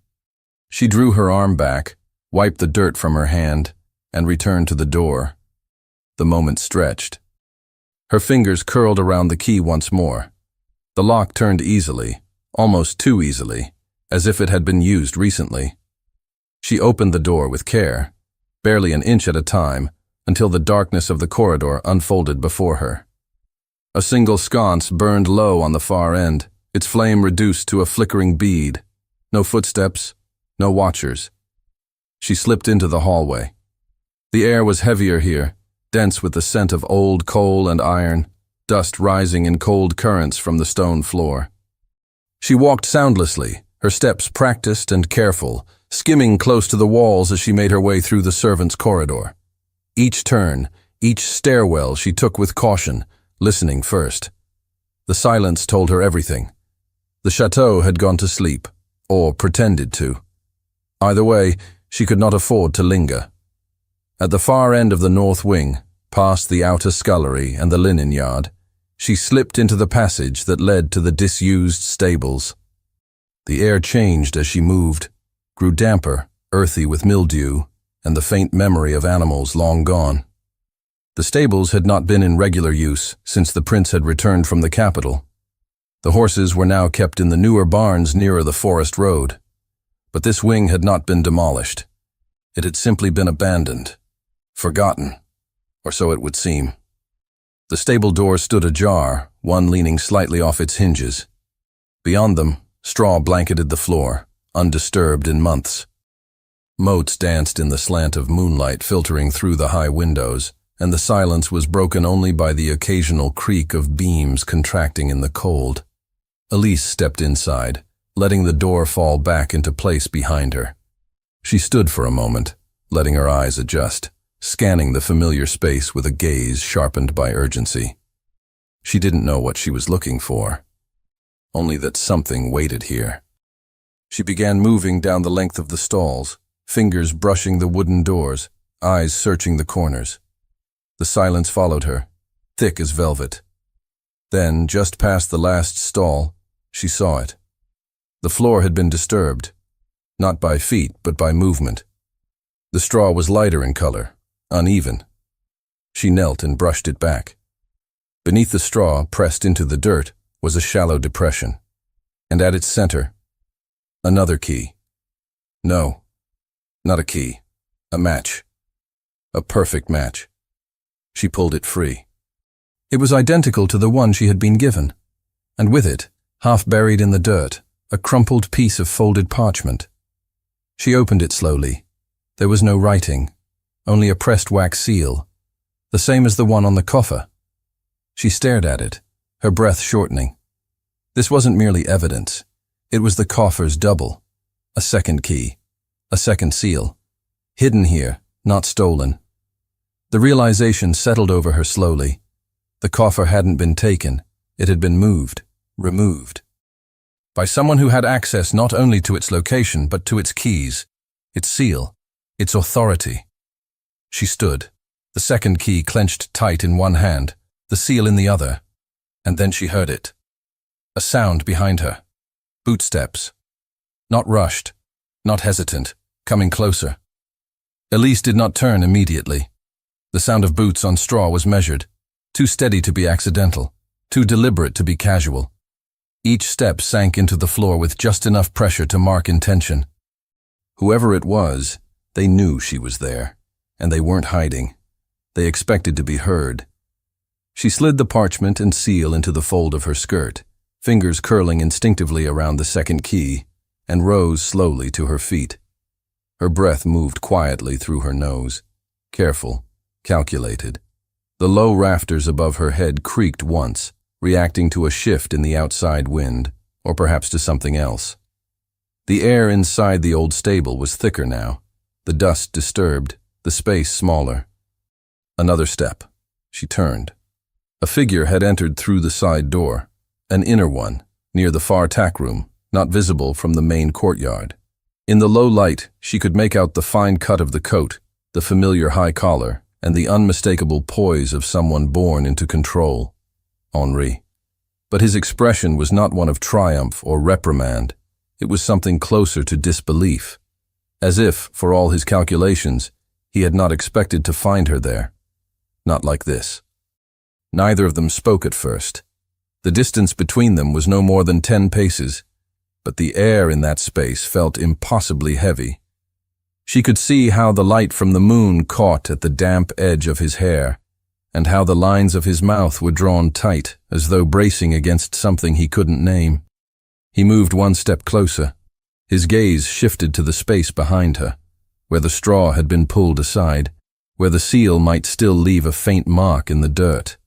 S1: She drew her arm back, wiped the dirt from her hand, and returned to the door. The moment stretched. Her fingers curled around the key once more. The lock turned easily, almost too easily, as if it had been used recently. She opened the door with care, barely an inch at a time, until the darkness of the corridor unfolded before her. A single sconce burned low on the far end, its flame reduced to a flickering bead. No footsteps, no watchers. She slipped into the hallway. The air was heavier here, dense with the scent of old coal and iron, dust rising in cold currents from the stone floor. She walked soundlessly, her steps practiced and careful, skimming close to the walls as she made her way through the servants' corridor. Each turn, each stairwell she took with caution, listening first. The silence told her everything. The chateau had gone to sleep, or pretended to. Either way, she could not afford to linger. At the far end of the north wing, past the outer scullery and the linen yard, she slipped into the passage that led to the disused stables. The air changed as she moved, grew damper, earthy with mildew, and the faint memory of animals long gone. The The stables had not been in regular use since the prince had returned from the capital. The horses were now kept in the newer barns nearer the forest road. But this wing had not been demolished. It had simply been abandoned, forgotten, or so it would seem. The stable doors stood ajar, one leaning slightly off its hinges. Beyond them, straw blanketed the floor, undisturbed in months. Motes danced in the slant of moonlight filtering through the high windows, and the silence was broken only by the occasional creak of beams contracting in the cold. Elise stepped inside, letting the door fall back into place behind her. She stood for a moment, letting her eyes adjust, scanning the familiar space with a gaze sharpened by urgency. She didn't know what she was looking for, only that something waited here. She began moving down the length of the stalls, fingers brushing the wooden doors, eyes searching the corners. The silence followed her, thick as velvet. Then, just past the last stall, she saw it. The floor had been disturbed, not by feet but by movement. The straw was lighter in color, uneven. She knelt and brushed it back. Beneath the straw, pressed into the dirt, was a shallow depression, and at its center, another key. No, not a key, a match. A perfect match. She pulled it free. It was identical to the one she had been given, and with it, half buried in the dirt, a crumpled piece of folded parchment. She opened it slowly. There was no writing, only a pressed wax seal, the same as the one on the coffer. She stared at it, her breath shortening. This wasn't merely evidence. It was the coffer's double. A second key, a second seal. Hidden here, not stolen. The realization settled over her slowly. The coffer hadn't been taken. It had been moved, removed. By someone who had access not only to its location but to its keys, its seal, its authority. She stood, the second key clenched tight in one hand, the seal in the other, and then she heard it. A sound behind her. Footsteps. Not rushed, not hesitant, coming closer. Elise did not turn immediately. The sound of boots on straw was measured, too steady to be accidental, too deliberate to be casual. Each step sank into the floor with just enough pressure to mark intention. Whoever it was, they knew she was there, and they weren't hiding. They expected to be heard. She slid the parchment and seal into the fold of her skirt, fingers curling instinctively around the second key, and rose slowly to her feet. Her breath moved quietly through her nose, careful, calculated. The low rafters above her head creaked once, reacting to a shift in the outside wind, or perhaps to something else. The air inside the old stable was thicker now, the dust disturbed, the space smaller. Another step. She turned. A figure had entered through the side door, an inner one, near the far tack room, not visible from the main courtyard. In the low light, she could make out the fine cut of the coat, the familiar high collar, and the unmistakable poise of someone born into control. Henri. But his expression was not one of triumph or reprimand. It was something closer to disbelief, as if, for all his calculations, he had not expected to find her there. Not like this. Neither of them spoke at first. The distance between them was no more than 10 paces, but the air in that space felt impossibly heavy. She could see how the light from the moon caught at the damp edge of his hair, and how the lines of his mouth were drawn tight, as though bracing against something he couldn't name. He moved one step closer. His gaze shifted to the space behind her, where the straw had been pulled aside, where the seal might still leave a faint mark in the dirt.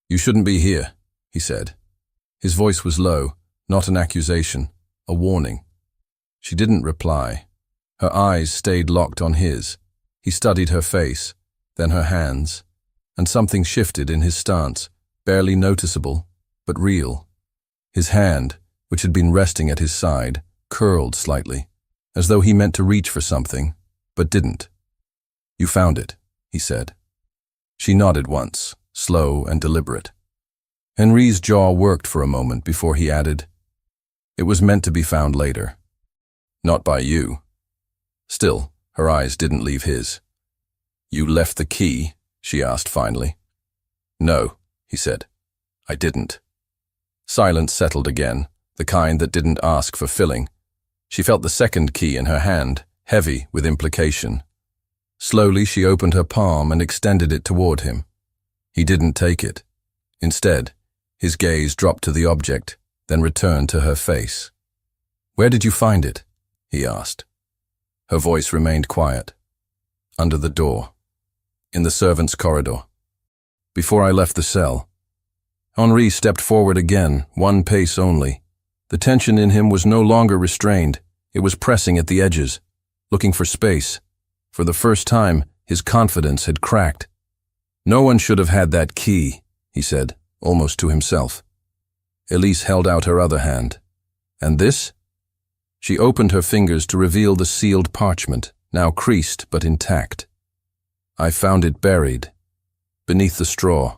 S1: "You shouldn't be here," he said. His voice was low, not an accusation, a warning. She didn't reply. Her eyes stayed locked on his. He studied her face, then her hands, and something shifted in his stance, barely noticeable, but real. His hand, which had been resting at his side, curled slightly, as though he meant to reach for something, but didn't. "You found it," he said. She nodded once, slow and deliberate. Henri's jaw worked for a moment before he added, "It was meant to be found later. Not by you." Still, her eyes didn't leave his. "You left the key," she asked finally. No, he said. I didn't. Silence settled again, the kind that didn't ask for filling. She felt the second key in her hand, heavy with implication. Slowly she opened her palm and extended it toward him. He didn't take it. Instead, his gaze dropped to the object, then returned to her face. Where did you find it? He asked. Her voice remained quiet. Under the door. In the servants' corridor. Before I left the cell. Henri stepped forward again, one pace only. The tension in him was no longer restrained. It was pressing at the edges, looking for space. For the first time, his confidence had cracked. No one should have had that key, he said, almost to himself. Elise held out her other hand. And this? She opened her fingers to reveal the sealed parchment, now creased but intact. I found it buried, beneath the straw.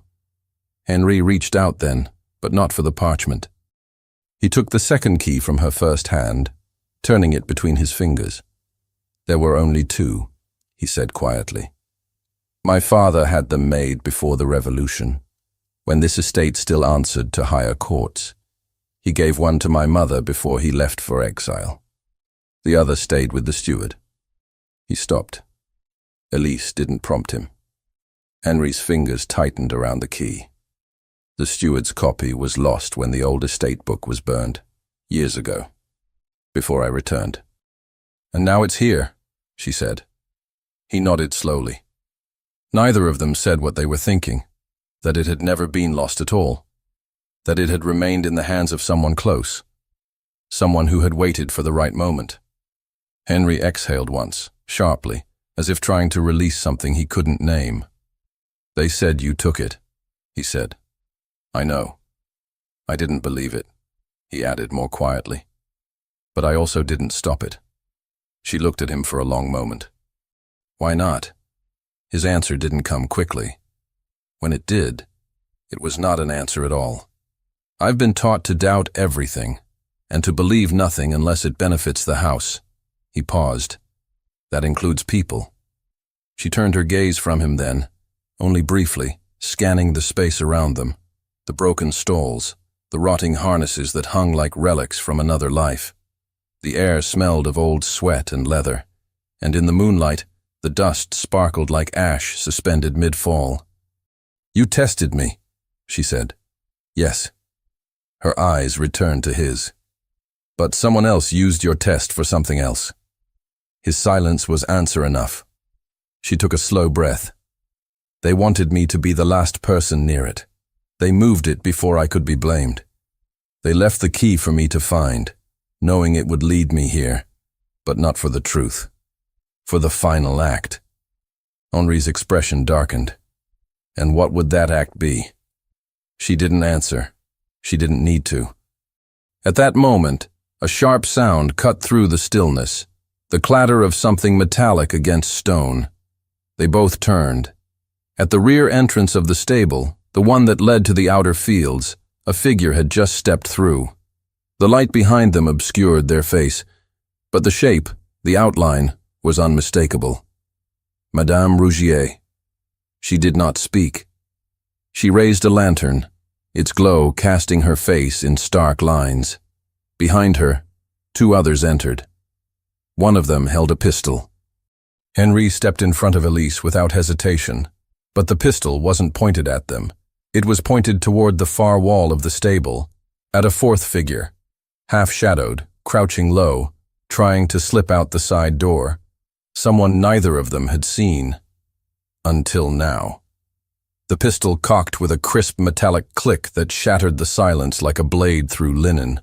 S1: Henri reached out then, but not for the parchment. He took the second key from her first hand, turning it between his fingers. There were only two, he said quietly. My father had them made before the revolution, when this estate still answered to higher courts. He gave one to my mother before he left for exile. The other stayed with the steward. He stopped. Elise didn't prompt him. Henri's fingers tightened around the key. The steward's copy was lost when the old estate book was burned, years ago, before I returned. And now it's here, she said. He nodded slowly. Neither of them said what they were thinking, that it had never been lost at all, that it had remained in the hands of someone close, someone who had waited for the right moment. Henri exhaled once, sharply, as if trying to release something he couldn't name. They said you took it, he said. I know. I didn't believe it, he added more quietly. But I also didn't stop it. She looked at him for a long moment. Why not? His answer didn't come quickly. When it did, it was not an answer at all. I've been taught to doubt everything, and to believe nothing unless it benefits the house. He paused. That includes people. She turned her gaze from him then, only briefly, scanning the space around them, the broken stalls, the rotting harnesses that hung like relics from another life. The air smelled of old sweat and leather, and in the moonlight, the dust sparkled like ash suspended mid-fall. You tested me, she said. Yes. Her eyes returned to his. But someone else used your test for something else. His silence was answer enough. She took a slow breath. They wanted me to be the last person near it. They moved it before I could be blamed. They left the key for me to find, knowing it would lead me here, but not for the truth. For the final act. Henri's expression darkened. And what would that act be? She didn't answer. She didn't need to. At that moment, a sharp sound cut through the stillness, the clatter of something metallic against stone. They both turned. At the rear entrance of the stable, the one that led to the outer fields, a figure had just stepped through. The light behind them obscured their face, but the shape, the outline, was unmistakable. Madame Rougier. She did not speak. She raised a lantern, its glow casting her face in stark lines. Behind her, two others entered. One of them held a pistol. Henri stepped in front of Elise without hesitation, but the pistol wasn't pointed at them. It was pointed toward the far wall of the stable, at a fourth figure, half-shadowed, crouching low, trying to slip out the side door. Someone neither of them had seen. Until now. The pistol cocked with a crisp metallic click that shattered the silence like a blade through linen.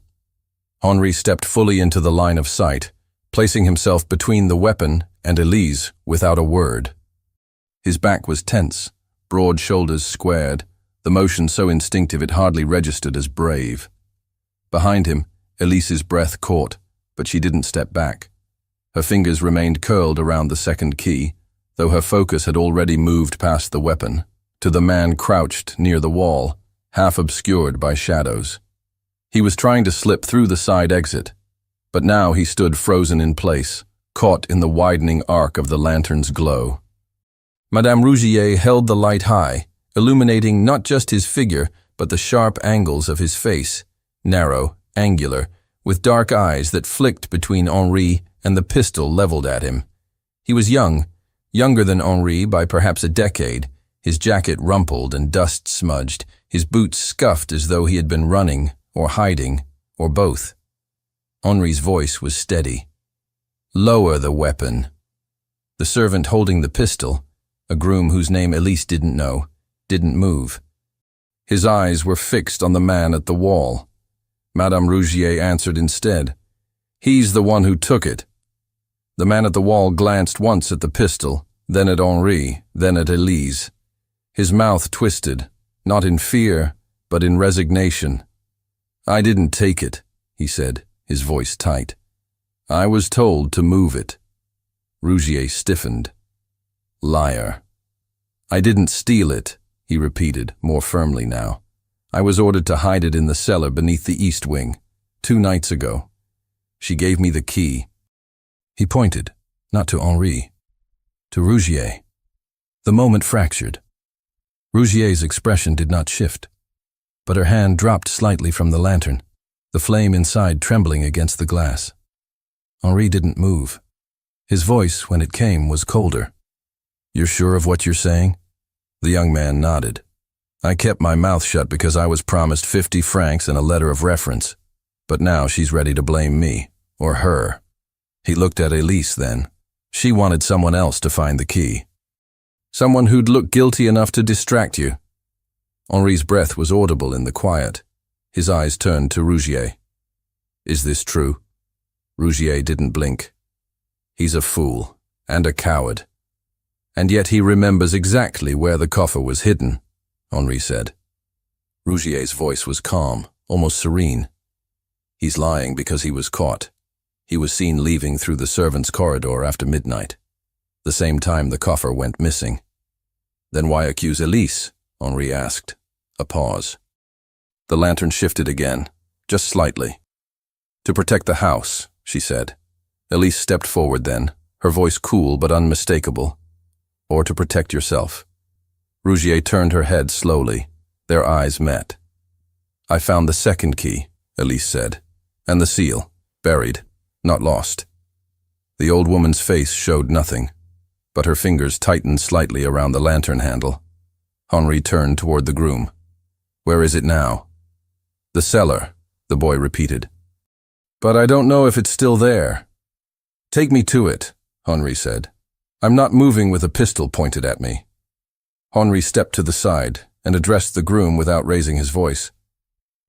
S1: Henri stepped fully into the line of sight, placing himself between the weapon and Elise without a word. His back was tense, broad shoulders squared, the motion so instinctive it hardly registered as brave. Behind him, Elise's breath caught, but she didn't step back. Her fingers remained curled around the second key, though her focus had already moved past the weapon, to the man crouched near the wall, half obscured by shadows. He was trying to slip through the side exit, but now he stood frozen in place, caught in the widening arc of the lantern's glow. Madame Rougier held the light high, illuminating not just his figure, but the sharp angles of his face, narrow, angular, with dark eyes that flicked between Henri and the pistol leveled at him. He was young, younger than Henri by perhaps a decade, his jacket rumpled and dust-smudged, his boots scuffed as though he had been running or hiding, or both. Henri's voice was steady. "Lower the weapon." The servant holding the pistol, a groom whose name Elise didn't know, didn't move. His eyes were fixed on the man at the wall. Madame Rougier answered instead. "He's the one who took it." The man at the wall glanced once at the pistol, then at Henri, then at Elise. His mouth twisted, not in fear, but in resignation. "I didn't take it," he said, his voice tight. "I was told to move it." Rougier stiffened. "Liar." "I didn't steal it," he repeated, more firmly now. "I was ordered to hide it in the cellar beneath the east wing, 2 nights ago. She gave me the key." He pointed, not to Henri, to Rougier. The moment fractured. Rougier's expression did not shift, but her hand dropped slightly from the lantern, the flame inside trembling against the glass. Henri didn't move. His voice, when it came, was colder. "You're sure of what you're saying?" The young man nodded. "I kept my mouth shut because I was promised 50 francs and a letter of reference. But now she's ready to blame me, or her." He looked at Elise then. She wanted someone else to find the key. "Someone who'd look guilty enough to distract you." Henri's breath was audible in the quiet. His eyes turned to Rougier. "Is this true?" Rougier didn't blink. "He's a fool, and a coward. And yet he remembers exactly where the coffer was hidden," Henri said. Rougier's voice was calm, almost serene. "He's lying because he was caught. He was seen leaving through the servants' corridor after midnight, the same time the coffer went missing." "Then why accuse Elise?" Henri asked. A pause. The lantern shifted again, just slightly. "To protect the house," she said. Elise stepped forward then, her voice cool but unmistakable. "Or to protect yourself." Rougier turned her head slowly. Their eyes met. "I found the second key," Elise said, "and the seal, buried, not lost." The old woman's face showed nothing, but her fingers tightened slightly around the lantern handle. Henri turned toward the groom. "Where is it now?" "The cellar," the boy repeated. "But I don't know if it's still there." "Take me to it," Henri said. "I'm not moving with a pistol pointed at me." Henri stepped to the side and addressed the groom without raising his voice.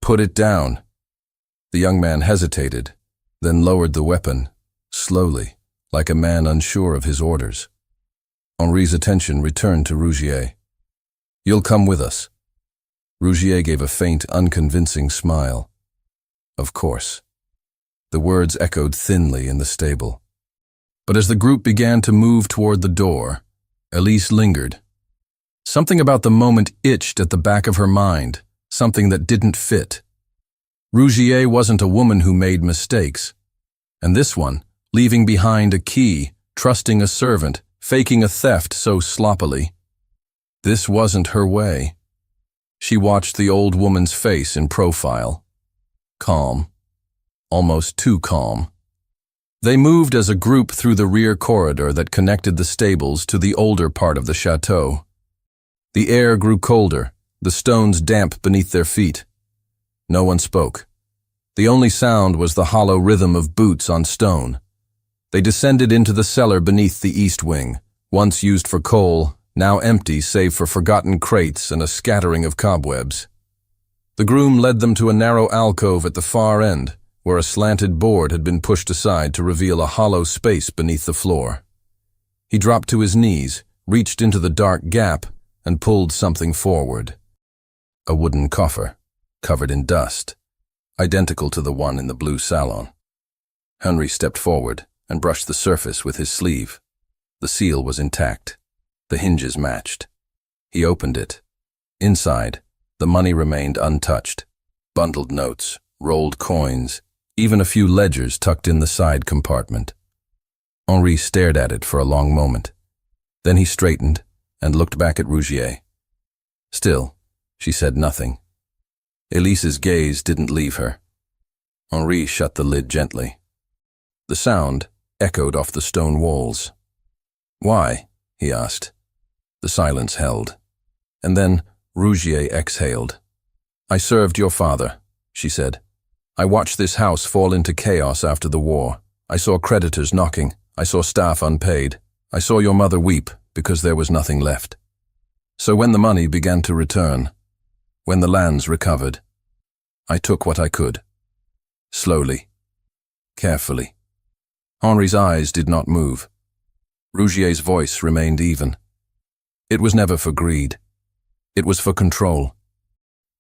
S1: "Put it down." The young man hesitated, then lowered the weapon, slowly, like a man unsure of his orders. Henri's attention returned to Rougier. "You'll come with us." Rougier gave a faint, unconvincing smile. "Of course." The words echoed thinly in the stable. But as the group began to move toward the door, Elise lingered. Something about the moment itched at the back of her mind, something that didn't fit. Rougier wasn't a woman who made mistakes. And this one, leaving behind a key, trusting a servant, faking a theft so sloppily. This wasn't her way. She watched the old woman's face in profile. Calm. Almost too calm. They moved as a group through the rear corridor that connected the stables to the older part of the chateau. The air grew colder, the stones damp beneath their feet. No one spoke. The only sound was the hollow rhythm of boots on stone. They descended into the cellar beneath the east wing, once used for coal, now empty save for forgotten crates and a scattering of cobwebs. The groom led them to a narrow alcove at the far end, where a slanted board had been pushed aside to reveal a hollow space beneath the floor. He dropped to his knees, reached into the dark gap, and pulled something forward. A wooden coffer, covered in dust, identical to the one in the blue salon. Henri stepped forward and brushed the surface with his sleeve. The seal was intact. The hinges matched. He opened it. Inside, the money remained untouched. Bundled notes, rolled coins, even a few ledgers tucked in the side compartment. Henri stared at it for a long moment. Then he straightened and looked back at Rougier. Still, she said nothing. Elise's gaze didn't leave her. Henri shut the lid gently. The sound echoed off the stone walls. "Why?" he asked. The silence held. And then Rougier exhaled. "I served your father," she said. "I watched this house fall into chaos after the war. I saw creditors knocking. I saw staff unpaid. I saw your mother weep because there was nothing left. So when the money began to return, when the lands recovered, I took what I could. Slowly. Carefully." Henri's eyes did not move. Rougier's voice remained even. It was never for greed. It was for control.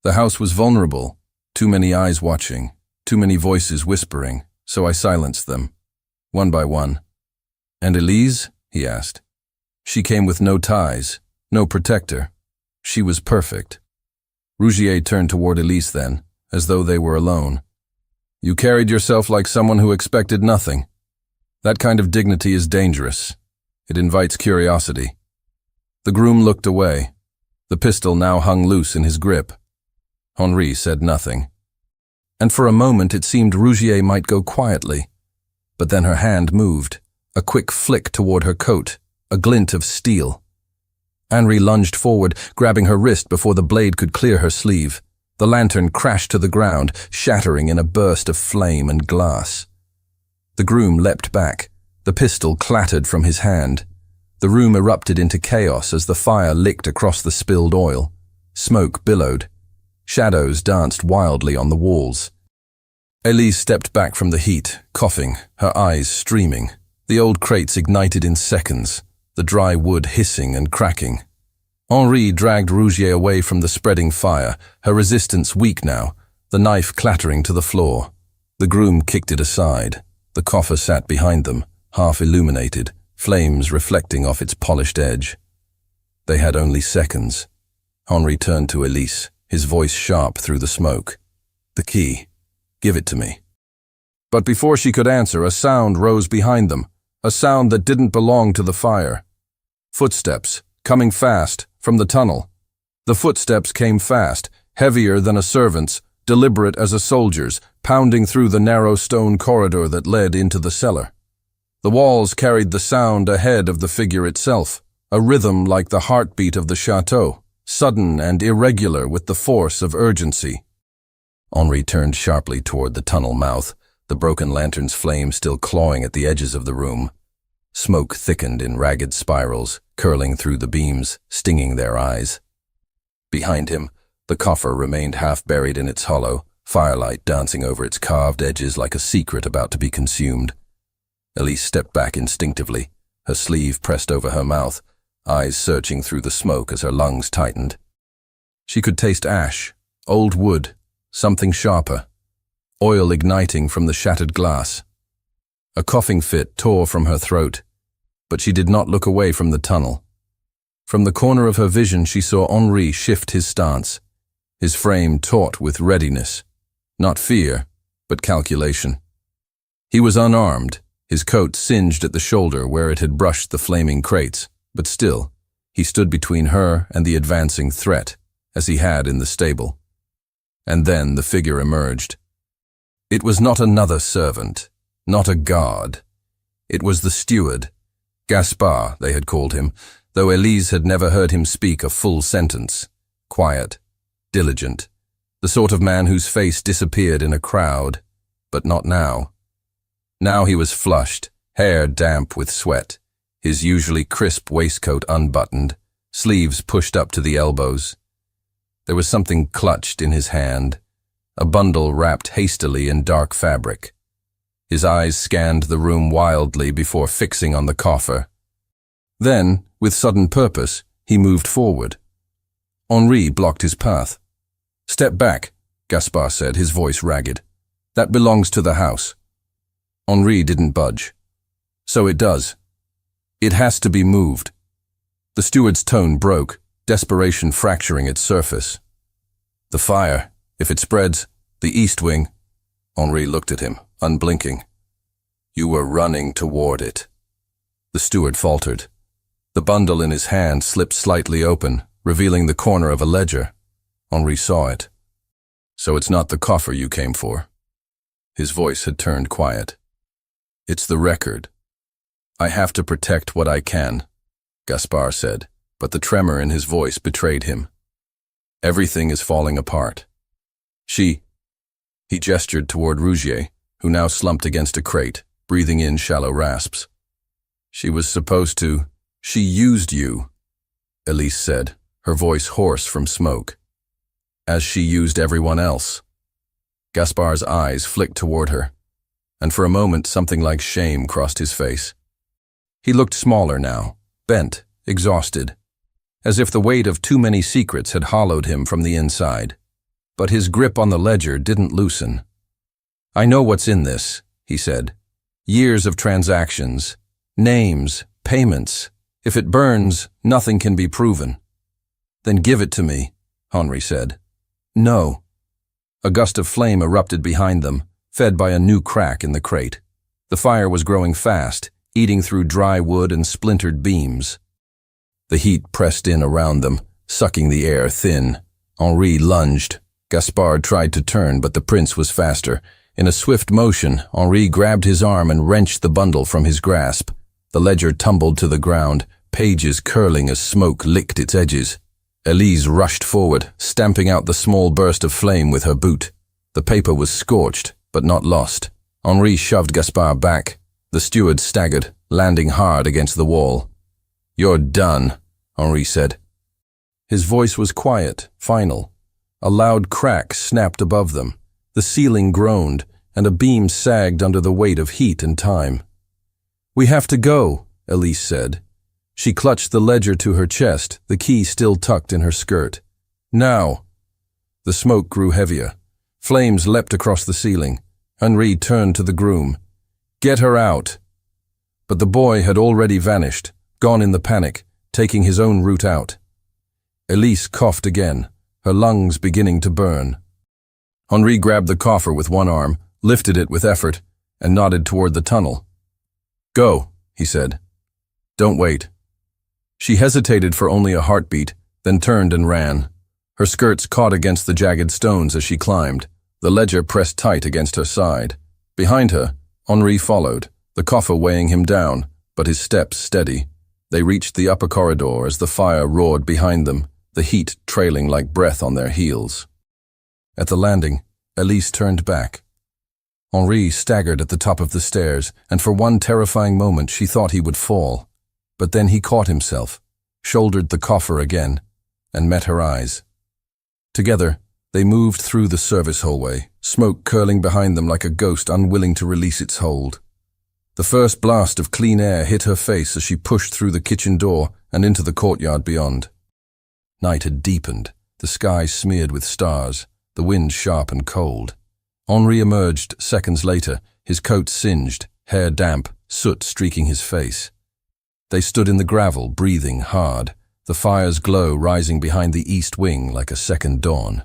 S1: The house was vulnerable, too many eyes watching, too many voices whispering, so I silenced them, one by one. "And Elise?" he asked. "She came with no ties, no protector. She was perfect." Rougier turned toward Elise then, as though they were alone. "You carried yourself like someone who expected nothing. That kind of dignity is dangerous. It invites curiosity." The groom looked away. The pistol now hung loose in his grip. Henri said nothing. And for a moment it seemed Rougier might go quietly. But then her hand moved, a quick flick toward her coat, a glint of steel. Henri lunged forward, grabbing her wrist before the blade could clear her sleeve. The lantern crashed to the ground, shattering in a burst of flame and glass. The groom leapt back. The pistol clattered from his hand. The room erupted into chaos as the fire licked across the spilled oil. Smoke billowed. Shadows danced wildly on the walls. Elise stepped back from the heat, coughing, her eyes streaming. The old crates ignited in seconds, the dry wood hissing and cracking. Henri dragged Rougier away from the spreading fire, her resistance weak now, the knife clattering to the floor. The groom kicked it aside. The coffer sat behind them, half illuminated, flames reflecting off its polished edge. They had only seconds. Henri turned to Elise, his voice sharp through the smoke. "The key. Give it to me." But before she could answer, a sound rose behind them, a sound that didn't belong to the fire. Footsteps, coming fast, from the tunnel. The footsteps came fast, heavier than a servant's, deliberate as a soldier's, pounding through the narrow stone corridor that led into the cellar. The walls carried the sound ahead of the figure itself, a rhythm like the heartbeat of the chateau, sudden and irregular with the force of urgency. Henri turned sharply toward the tunnel mouth, the broken lantern's flame still clawing at the edges of the room. Smoke thickened in ragged spirals, curling through the beams, stinging their eyes. Behind him, the coffer remained half buried in its hollow, firelight dancing over its carved edges like a secret about to be consumed. Elise stepped back instinctively, her sleeve pressed over her mouth, eyes searching through the smoke as her lungs tightened. She could taste ash, old wood, something sharper, oil igniting from the shattered glass. A coughing fit tore from her throat, but she did not look away from the tunnel. From the corner of her vision she saw Henri shift his stance, his frame taut with readiness, not fear, but calculation. He was unarmed, his coat singed at the shoulder where it had brushed the flaming crates, but still, he stood between her and the advancing threat, as he had in the stable. And then the figure emerged. It was not another servant, not a guard. It was the steward. Gaspard, they had called him, though Elise had never heard him speak a full sentence. Quiet, diligent, the sort of man whose face disappeared in a crowd, but not now. Now he was flushed, hair damp with sweat, his usually crisp waistcoat unbuttoned, sleeves pushed up to the elbows. There was something clutched in his hand, a bundle wrapped hastily in dark fabric. His eyes scanned the room wildly before fixing on the coffer. Then, with sudden purpose, he moved forward. Henri blocked his path. "Step back," Gaspard said, his voice ragged. "That belongs to the house." Henri didn't budge. "So it does. It has to be moved." The steward's tone broke, desperation fracturing its surface. "The fire, if it spreads, the east wing." Henri looked at him, unblinking. "You were running toward it." The steward faltered. The bundle in his hand slipped slightly open, revealing the corner of a ledger. Henri saw it. "So it's not the coffer you came for." His voice had turned quiet. "It's the record. I have to protect what I can," Gaspard said, but the tremor in his voice betrayed him. "Everything is falling apart. He gestured toward Rougier, who now slumped against a crate, breathing in shallow rasps. "She was supposed to. She used you," Elise said, her voice hoarse from smoke. "As she used everyone else." Gaspard's eyes flicked toward her, and for a moment something like shame crossed his face. He looked smaller now, bent, exhausted, as if the weight of too many secrets had hollowed him from the inside. But his grip on the ledger didn't loosen. "I know what's in this," he said. "Years of transactions, names, payments. If it burns, nothing can be proven." "Then give it to me," Henri said. "No." A gust of flame erupted behind them, fed by a new crack in the crate. The fire was growing fast, eating through dry wood and splintered beams. The heat pressed in around them, sucking the air thin. Henri lunged. Gaspard tried to turn, but the prince was faster. In a swift motion, Henri grabbed his arm and wrenched the bundle from his grasp. The ledger tumbled to the ground, pages curling as smoke licked its edges. Elise rushed forward, stamping out the small burst of flame with her boot. The paper was scorched, but not lost. Henri shoved Gaspard back. The steward staggered, landing hard against the wall. "You're done," Henri said. His voice was quiet, final. A loud crack snapped above them. The ceiling groaned, and a beam sagged under the weight of heat and time. "We have to go," Elise said. She clutched the ledger to her chest, the key still tucked in her skirt. "Now." The smoke grew heavier. Flames leapt across the ceiling. Henri turned to the groom. "Get her out." But the boy had already vanished, gone in the panic, taking his own route out. Elise coughed again, her lungs beginning to burn. Henri grabbed the coffer with one arm, lifted it with effort, and nodded toward the tunnel. "Go," he said. "Don't wait." She hesitated for only a heartbeat, then turned and ran. Her skirts caught against the jagged stones as she climbed. The ledger pressed tight against her side. Behind her, Henri followed, the coffer weighing him down, but his steps steady. They reached the upper corridor as the fire roared behind them, the heat trailing like breath on their heels. At the landing, Elise turned back. Henri staggered at the top of the stairs, and for one terrifying moment she thought he would fall. But then he caught himself, shouldered the coffer again, and met her eyes. Together, they moved through the service hallway, smoke curling behind them like a ghost unwilling to release its hold. The first blast of clean air hit her face as she pushed through the kitchen door and into the courtyard beyond. Night had deepened, the sky smeared with stars, the wind sharp and cold. Henri emerged seconds later, his coat singed, hair damp, soot streaking his face. They stood in the gravel, breathing hard, the fire's glow rising behind the east wing like a second dawn.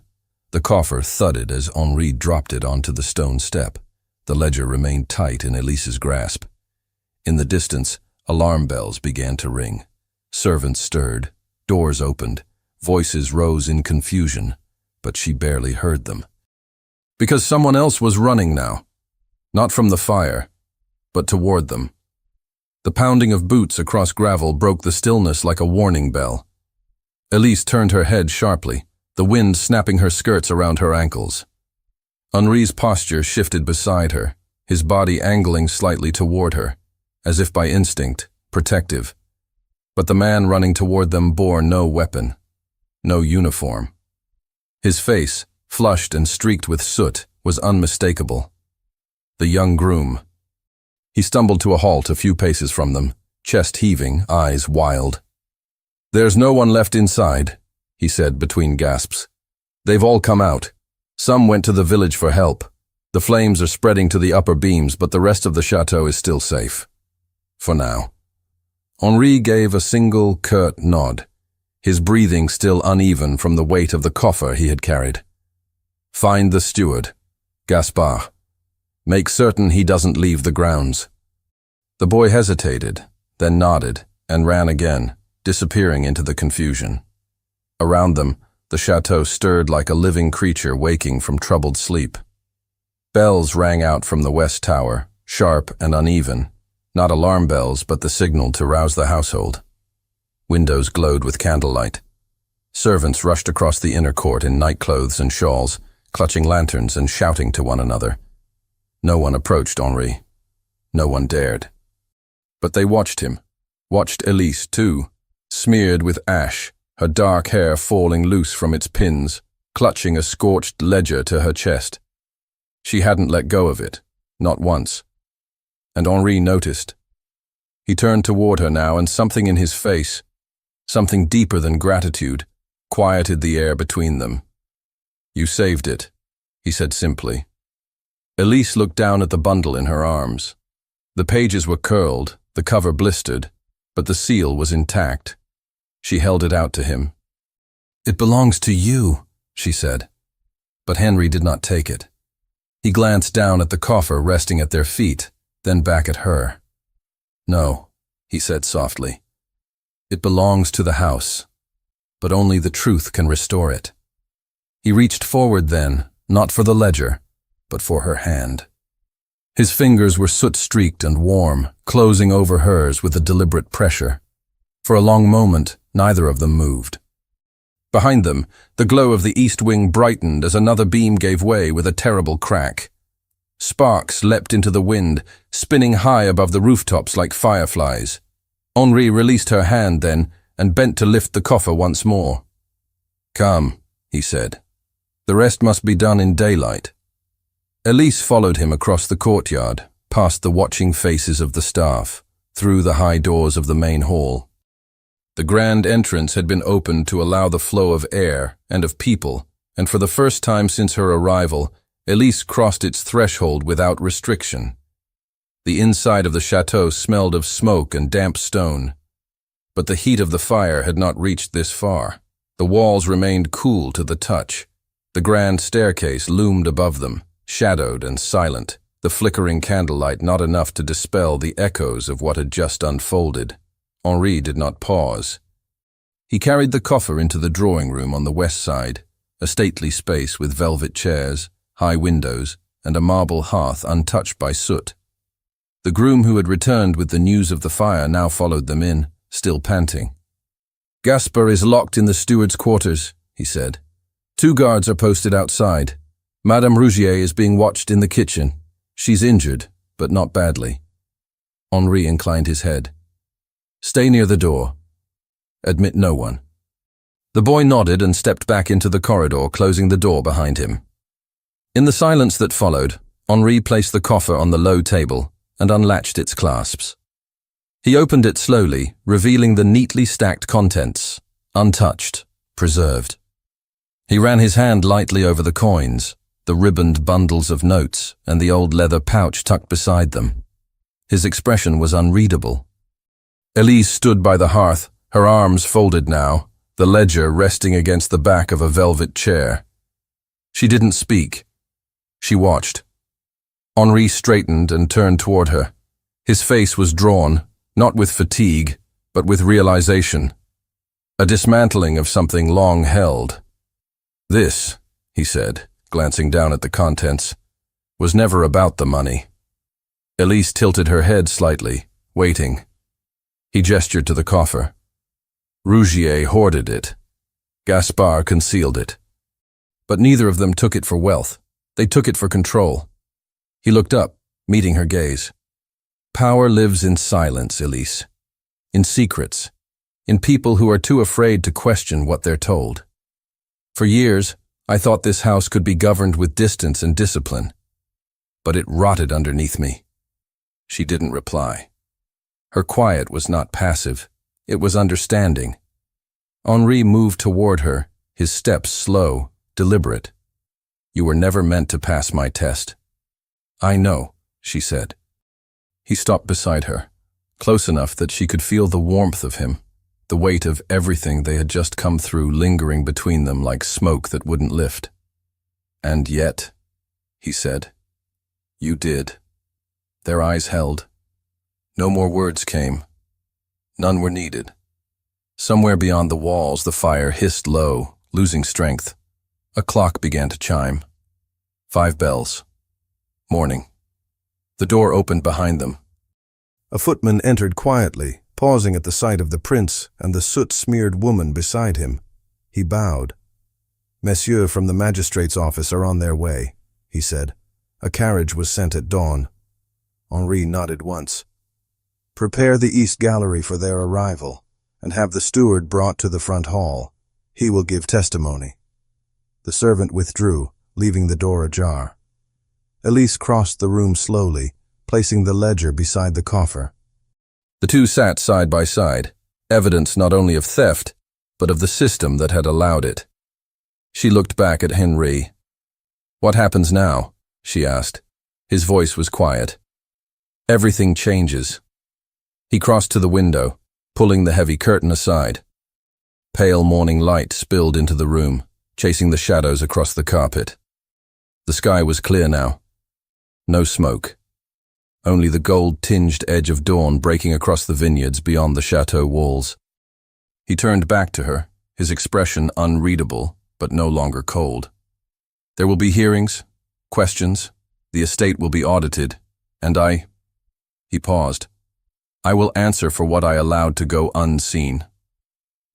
S1: The coffer thudded as Henri dropped it onto the stone step. The ledger remained tight in Elise's grasp. In the distance, alarm bells began to ring. Servants stirred, doors opened, voices rose in confusion, but she barely heard them. Because someone else was running now. Not from the fire, but toward them. The pounding of boots across gravel broke the stillness like a warning bell. Elise turned her head sharply, the wind snapping her skirts around her ankles. Henri's posture shifted beside her, his body angling slightly toward her, as if by instinct, protective. But the man running toward them bore no weapon, no uniform. His face, flushed and streaked with soot, was unmistakable. The young groom. He stumbled to a halt a few paces from them, chest heaving, eyes wild. "There's no one left inside," he said between gasps. "They've all come out. Some went to the village for help. The flames are spreading to the upper beams, but the rest of the chateau is still safe. For now." Henri gave a single, curt nod, his breathing still uneven from the weight of the coffer he had carried. "Find the steward, Gaspard. Make certain he doesn't leave the grounds." The boy hesitated, then nodded, and ran again, disappearing into the confusion. Around them, the chateau stirred like a living creature waking from troubled sleep. Bells rang out from the west tower, sharp and uneven, not alarm bells but the signal to rouse the household. Windows glowed with candlelight. Servants rushed across the inner court in nightclothes and shawls, clutching lanterns and shouting to one another. No one approached Henri. No one dared. But they watched him, watched Elise too, smeared with ash, her dark hair falling loose from its pins, clutching a scorched ledger to her chest. She hadn't let go of it, not once. And Henri noticed. He turned toward her now, and something in his face, something deeper than gratitude, quieted the air between them. "You saved it," he said simply. Elise looked down at the bundle in her arms. The pages were curled, the cover blistered, but the seal was intact. She held it out to him. "It belongs to you," she said. But Henri did not take it. He glanced down at the coffer resting at their feet, then back at her. "No," he said softly. "It belongs to the house, but only the truth can restore it." He reached forward then, not for the ledger, but for her hand. His fingers were soot-streaked and warm, closing over hers with a deliberate pressure. For a long moment, neither of them moved. Behind them, the glow of the east wing brightened as another beam gave way with a terrible crack. Sparks leapt into the wind, spinning high above the rooftops like fireflies. Henri released her hand then and bent to lift the coffer once more. "Come," he said. "The rest must be done in daylight." Elise followed him across the courtyard, past the watching faces of the staff, through the high doors of the main hall. The grand entrance had been opened to allow the flow of air and of people, and for the first time since her arrival, Elise crossed its threshold without restriction. The inside of the chateau smelled of smoke and damp stone, but the heat of the fire had not reached this far. The walls remained cool to the touch. The grand staircase loomed above them, shadowed and silent, the flickering candlelight not enough to dispel the echoes of what had just unfolded. Henri did not pause. He carried the coffer into the drawing room on the west side, a stately space with velvet chairs, high windows, and a marble hearth untouched by soot. The groom who had returned with the news of the fire now followed them in, still panting. "Gaspar is locked in the steward's quarters," he said. "2 guards are posted outside. Madame Rougier is being watched in the kitchen. She's injured, but not badly." Henri inclined his head. "Stay near the door. Admit no one." The boy nodded and stepped back into the corridor, closing the door behind him. In the silence that followed, Henri placed the coffer on the low table and unlatched its clasps. He opened it slowly, revealing the neatly stacked contents, untouched, preserved. He ran his hand lightly over the coins, the ribboned bundles of notes, and the old leather pouch tucked beside them. His expression was unreadable. Elise stood by the hearth, her arms folded now, the ledger resting against the back of a velvet chair. She didn't speak. She watched. Henri straightened and turned toward her. His face was drawn, not with fatigue, but with realization. A dismantling of something long held. "This," he said, glancing down at the contents, "was never about the money." Elise tilted her head slightly, waiting. He gestured to the coffer. "Rougier hoarded it. Gaspar concealed it. But neither of them took it for wealth. They took it for control." He looked up, meeting her gaze. "Power lives in silence, Elise. In secrets. In people who are too afraid to question what they're told. For years, I thought this house could be governed with distance and discipline. But it rotted underneath me." She didn't reply. Her quiet was not passive. It was understanding. Henri moved toward her, his steps slow, deliberate. "You were never meant to pass my test." "I know," she said. He stopped beside her, close enough that she could feel the warmth of him, the weight of everything they had just come through lingering between them like smoke that wouldn't lift. "And yet," he said, "you did." Their eyes held. No more words came. None were needed. Somewhere beyond the walls, the fire hissed low, losing strength. A clock began to chime. 5 bells. Morning. The door opened behind them. A footman entered quietly, pausing at the sight of the prince and the soot-smeared woman beside him. He bowed. "Messieurs from the magistrate's office are on their way," he said. "A carriage was sent at dawn." Henri nodded once. "Prepare the east gallery for their arrival, and have the steward brought to the front hall. He will give testimony." The servant withdrew, leaving the door ajar. Elise crossed the room slowly, placing the ledger beside the coffer. The two sat side by side, evidence not only of theft, but of the system that had allowed it. She looked back at Henri. "What happens now?" she asked. His voice was quiet. "Everything changes." He crossed to the window, pulling the heavy curtain aside. Pale morning light spilled into the room, chasing the shadows across the carpet. The sky was clear now. No smoke. Only the gold-tinged edge of dawn breaking across the vineyards beyond the chateau walls. He turned back to her, his expression unreadable, but no longer cold. "There will be hearings, questions, the estate will be audited, and He paused. "I will answer for what I allowed to go unseen."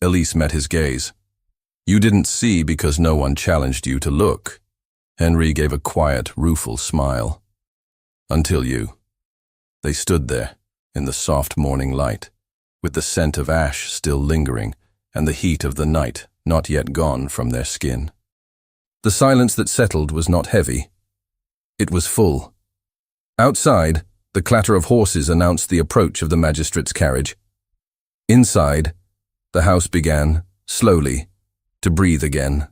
S1: Elise met his gaze. "You didn't see because no one challenged you to look." Henri gave a quiet, rueful smile. "Until you." They stood there, in the soft morning light, with the scent of ash still lingering and the heat of the night not yet gone from their skin. The silence that settled was not heavy. It was full. Outside, the clatter of horses announced the approach of the magistrate's carriage. Inside, the house began, slowly, to breathe again.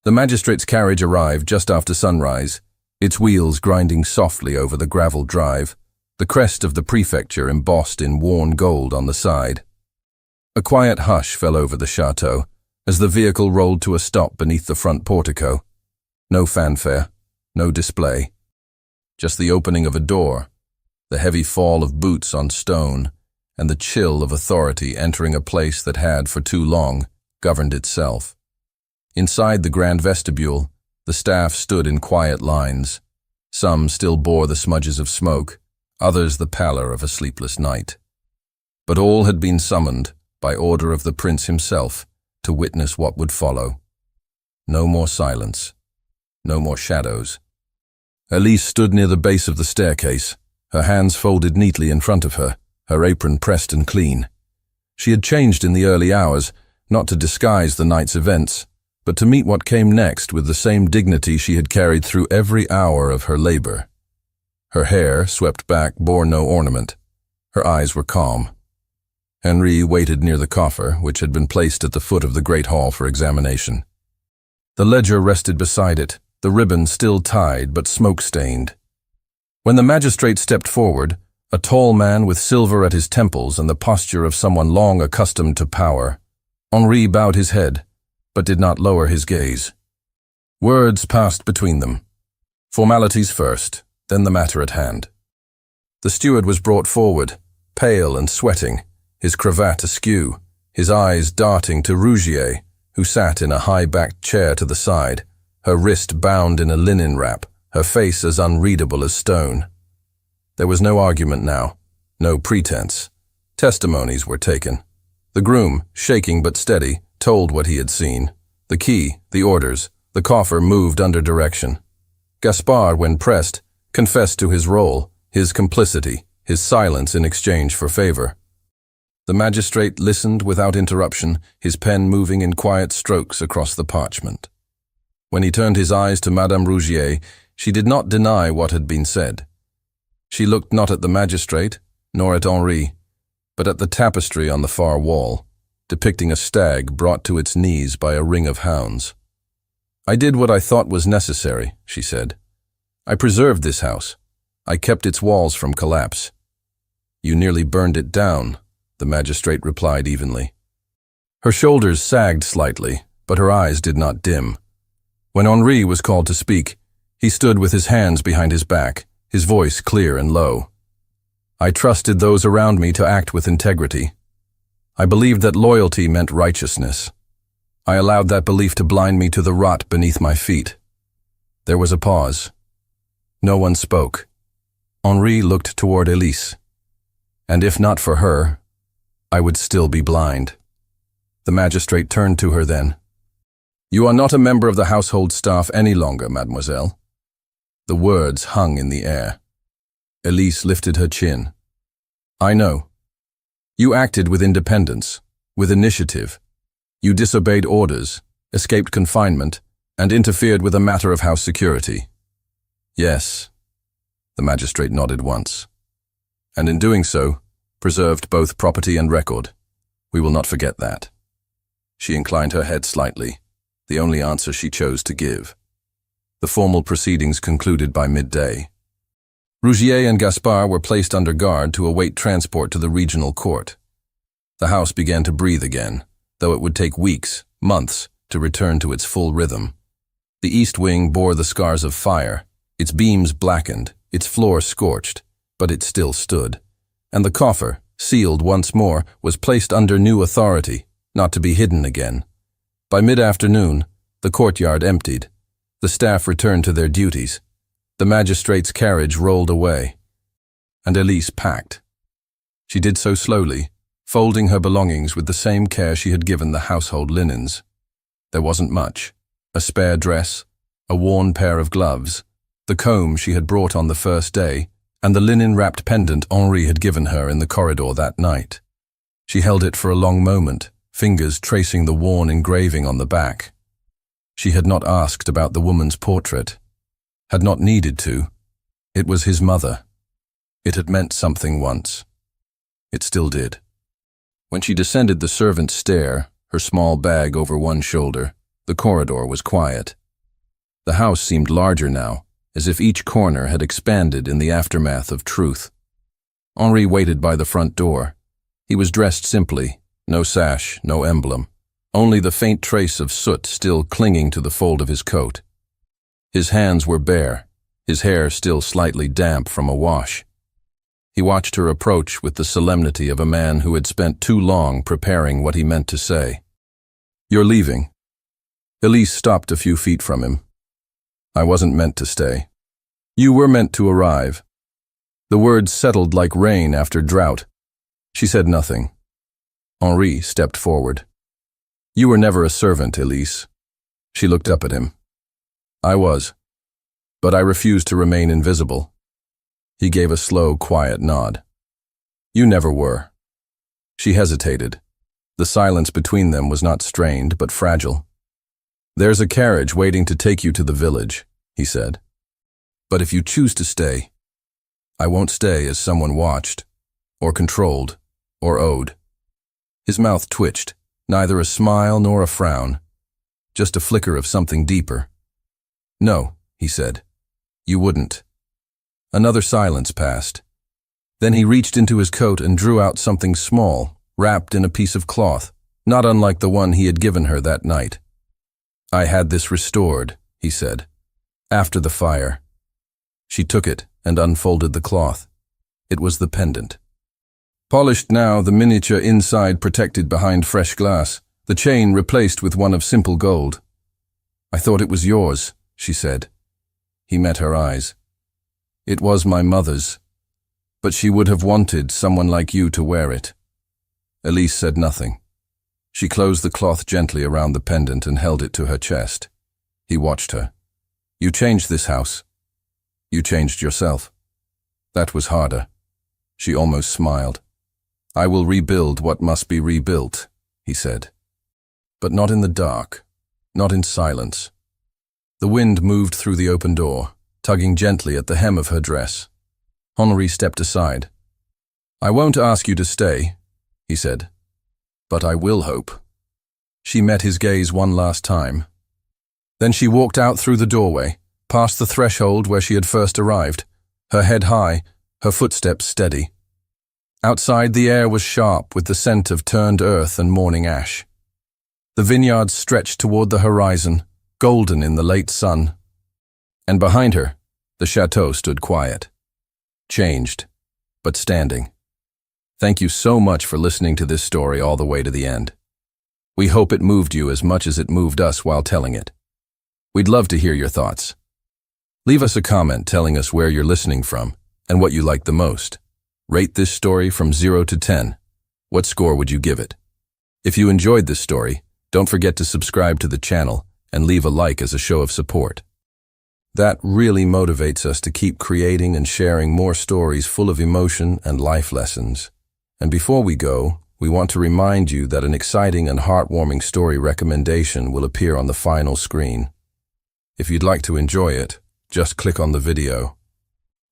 S1: The magistrate's carriage arrived just after sunrise, its wheels grinding softly over the gravel drive, the crest of the prefecture embossed in worn gold on the side. A quiet hush fell over the chateau as the vehicle rolled to a stop beneath the front portico. No fanfare, no display. Just the opening of a door, the heavy fall of boots on stone, and the chill of authority entering a place that had, for too long, governed itself. Inside the grand vestibule, the staff stood in quiet lines. Some still bore the smudges of smoke, others the pallor of a sleepless night. But all had been summoned, by order of the prince himself, to witness what would follow. No more silence. No more shadows. Elise stood near the base of the staircase, her hands folded neatly in front of her, her apron pressed and clean. She had changed in the early hours, not to disguise the night's events, but to meet what came next with the same dignity she had carried through every hour of her labor. Her hair, swept back, bore no ornament. Her eyes were calm. Henri waited near the coffer, which had been placed at the foot of the great hall for examination. The ledger rested beside it, the ribbon still tied but smoke-stained. When the magistrate stepped forward, a tall man with silver at his temples and the posture of someone long accustomed to power, Henri bowed his head, but did not lower his gaze. Words passed between them. Formalities first, then the matter at hand. The steward was brought forward, pale and sweating, his cravat askew, his eyes darting to Rougier, who sat in a high-backed chair to the side, her wrist bound in a linen wrap, her face as unreadable as stone. There was no argument now, no pretense. Testimonies were taken. The groom, shaking but steady, told what he had seen. The key, the orders, the coffer moved under direction. Gaspard, when pressed, confessed to his role, his complicity, his silence in exchange for favor. The magistrate listened without interruption, his pen moving in quiet strokes across the parchment. When he turned his eyes to Madame Rougier, she did not deny what had been said. She looked not at the magistrate, nor at Henri, but at the tapestry on the far wall, depicting a stag brought to its knees by a ring of hounds. "I did what I thought was necessary," she said. "I preserved this house. I kept its walls from collapse." "You nearly burned it down," the magistrate replied evenly. Her shoulders sagged slightly, but her eyes did not dim. When Henri was called to speak, he stood with his hands behind his back, his voice clear and low. "I trusted those around me to act with integrity. I believed that loyalty meant righteousness. I allowed that belief to blind me to the rot beneath my feet. There was a pause. No one spoke. Henri looked toward Elise. And if not for her, I would still be blind. The magistrate turned to her then. "You are not a member of the household staff any longer, mademoiselle." The words hung in the air. Elise lifted her chin. "I know. You acted with independence, with initiative. You disobeyed orders, escaped confinement, and interfered with a matter of house security." "Yes." The magistrate nodded once. "And in doing so, preserved both property and record. We will not forget that." She inclined her head slightly, the only answer she chose to give. The formal proceedings concluded by midday. Rougier and Gaspard were placed under guard to await transport to the regional court. The house began to breathe again, though it would take weeks, months, to return to its full rhythm. The east wing bore the scars of fire, its beams blackened, its floor scorched, but it still stood. And the coffer, sealed once more, was placed under new authority, not to be hidden again. By mid-afternoon, the courtyard emptied. The staff returned to their duties. The magistrate's carriage rolled away. And Elise packed. She did so slowly, folding her belongings with the same care she had given the household linens. There wasn't much. A spare dress, a worn pair of gloves, the comb she had brought on the first day, and the linen-wrapped pendant Henri had given her in the corridor that night. She held it for a long moment, fingers tracing the worn engraving on the back. She had not asked about the woman's portrait, had not needed to. It was his mother. It had meant something once. It still did. When she descended the servant's stair, her small bag over one shoulder, the corridor was quiet. The house seemed larger now, as if each corner had expanded in the aftermath of truth. Henri waited by the front door. He was dressed simply, no sash, no emblem, only the faint trace of soot still clinging to the fold of his coat. His hands were bare, his hair still slightly damp from a wash. He watched her approach with the solemnity of a man who had spent too long preparing what he meant to say. "You're leaving." Elise stopped a few feet from him. "I wasn't meant to stay. You were meant to arrive." The words settled like rain after drought. She said nothing. Henri stepped forward. "You were never a servant, Elise." She looked up at him. "I was. But I refused to remain invisible." He gave a slow, quiet nod. "You never were." She hesitated. The silence between them was not strained, but fragile. "There's a carriage waiting to take you to the village," he said. "But if you choose to stay, I won't stay as someone watched, or controlled, or owed." His mouth twitched, neither a smile nor a frown, just a flicker of something deeper. "No," he said, "you wouldn't." Another silence passed. Then he reached into his coat and drew out something small, wrapped in a piece of cloth, not unlike the one he had given her that night. "I had this restored," he said, "after the fire." She took it and unfolded the cloth. It was the pendant. Polished now, the miniature inside protected behind fresh glass, the chain replaced with one of simple gold. "I thought it was yours," she said. He met her eyes. "It was my mother's, but she would have wanted someone like you to wear it." Elise said nothing. She closed the cloth gently around the pendant and held it to her chest. He watched her. "You changed this house. You changed yourself. That was harder." She almost smiled. "I will rebuild what must be rebuilt," he said. But not in the dark, not in silence. The wind moved through the open door, tugging gently at the hem of her dress. Henri stepped aside. "I won't ask you to stay," he said, "but I will hope." She met his gaze one last time. Then she walked out through the doorway, past the threshold where she had first arrived, her head high, her footsteps steady. Outside, the air was sharp with the scent of turned earth and morning ash. The vineyards stretched toward the horizon, golden in the late sun. And behind her, the chateau stood quiet, changed, but standing. Thank you so much for listening to this story all the way to the end. We hope it moved you as much as it moved us while telling it. We'd love to hear your thoughts. Leave us a comment telling us where you're listening from and what you like the most. Rate this story from 0 to 10. What score would you give it? If you enjoyed this story, don't forget to subscribe to the channel and leave a like as a show of support. That really motivates us to keep creating and sharing more stories full of emotion and life lessons. And before we go, we want to remind you that an exciting and heartwarming story recommendation will appear on the final screen. If you'd like to enjoy it, just click on the video.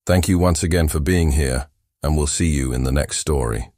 S1: Thank you once again for being here, and we'll see you in the next story.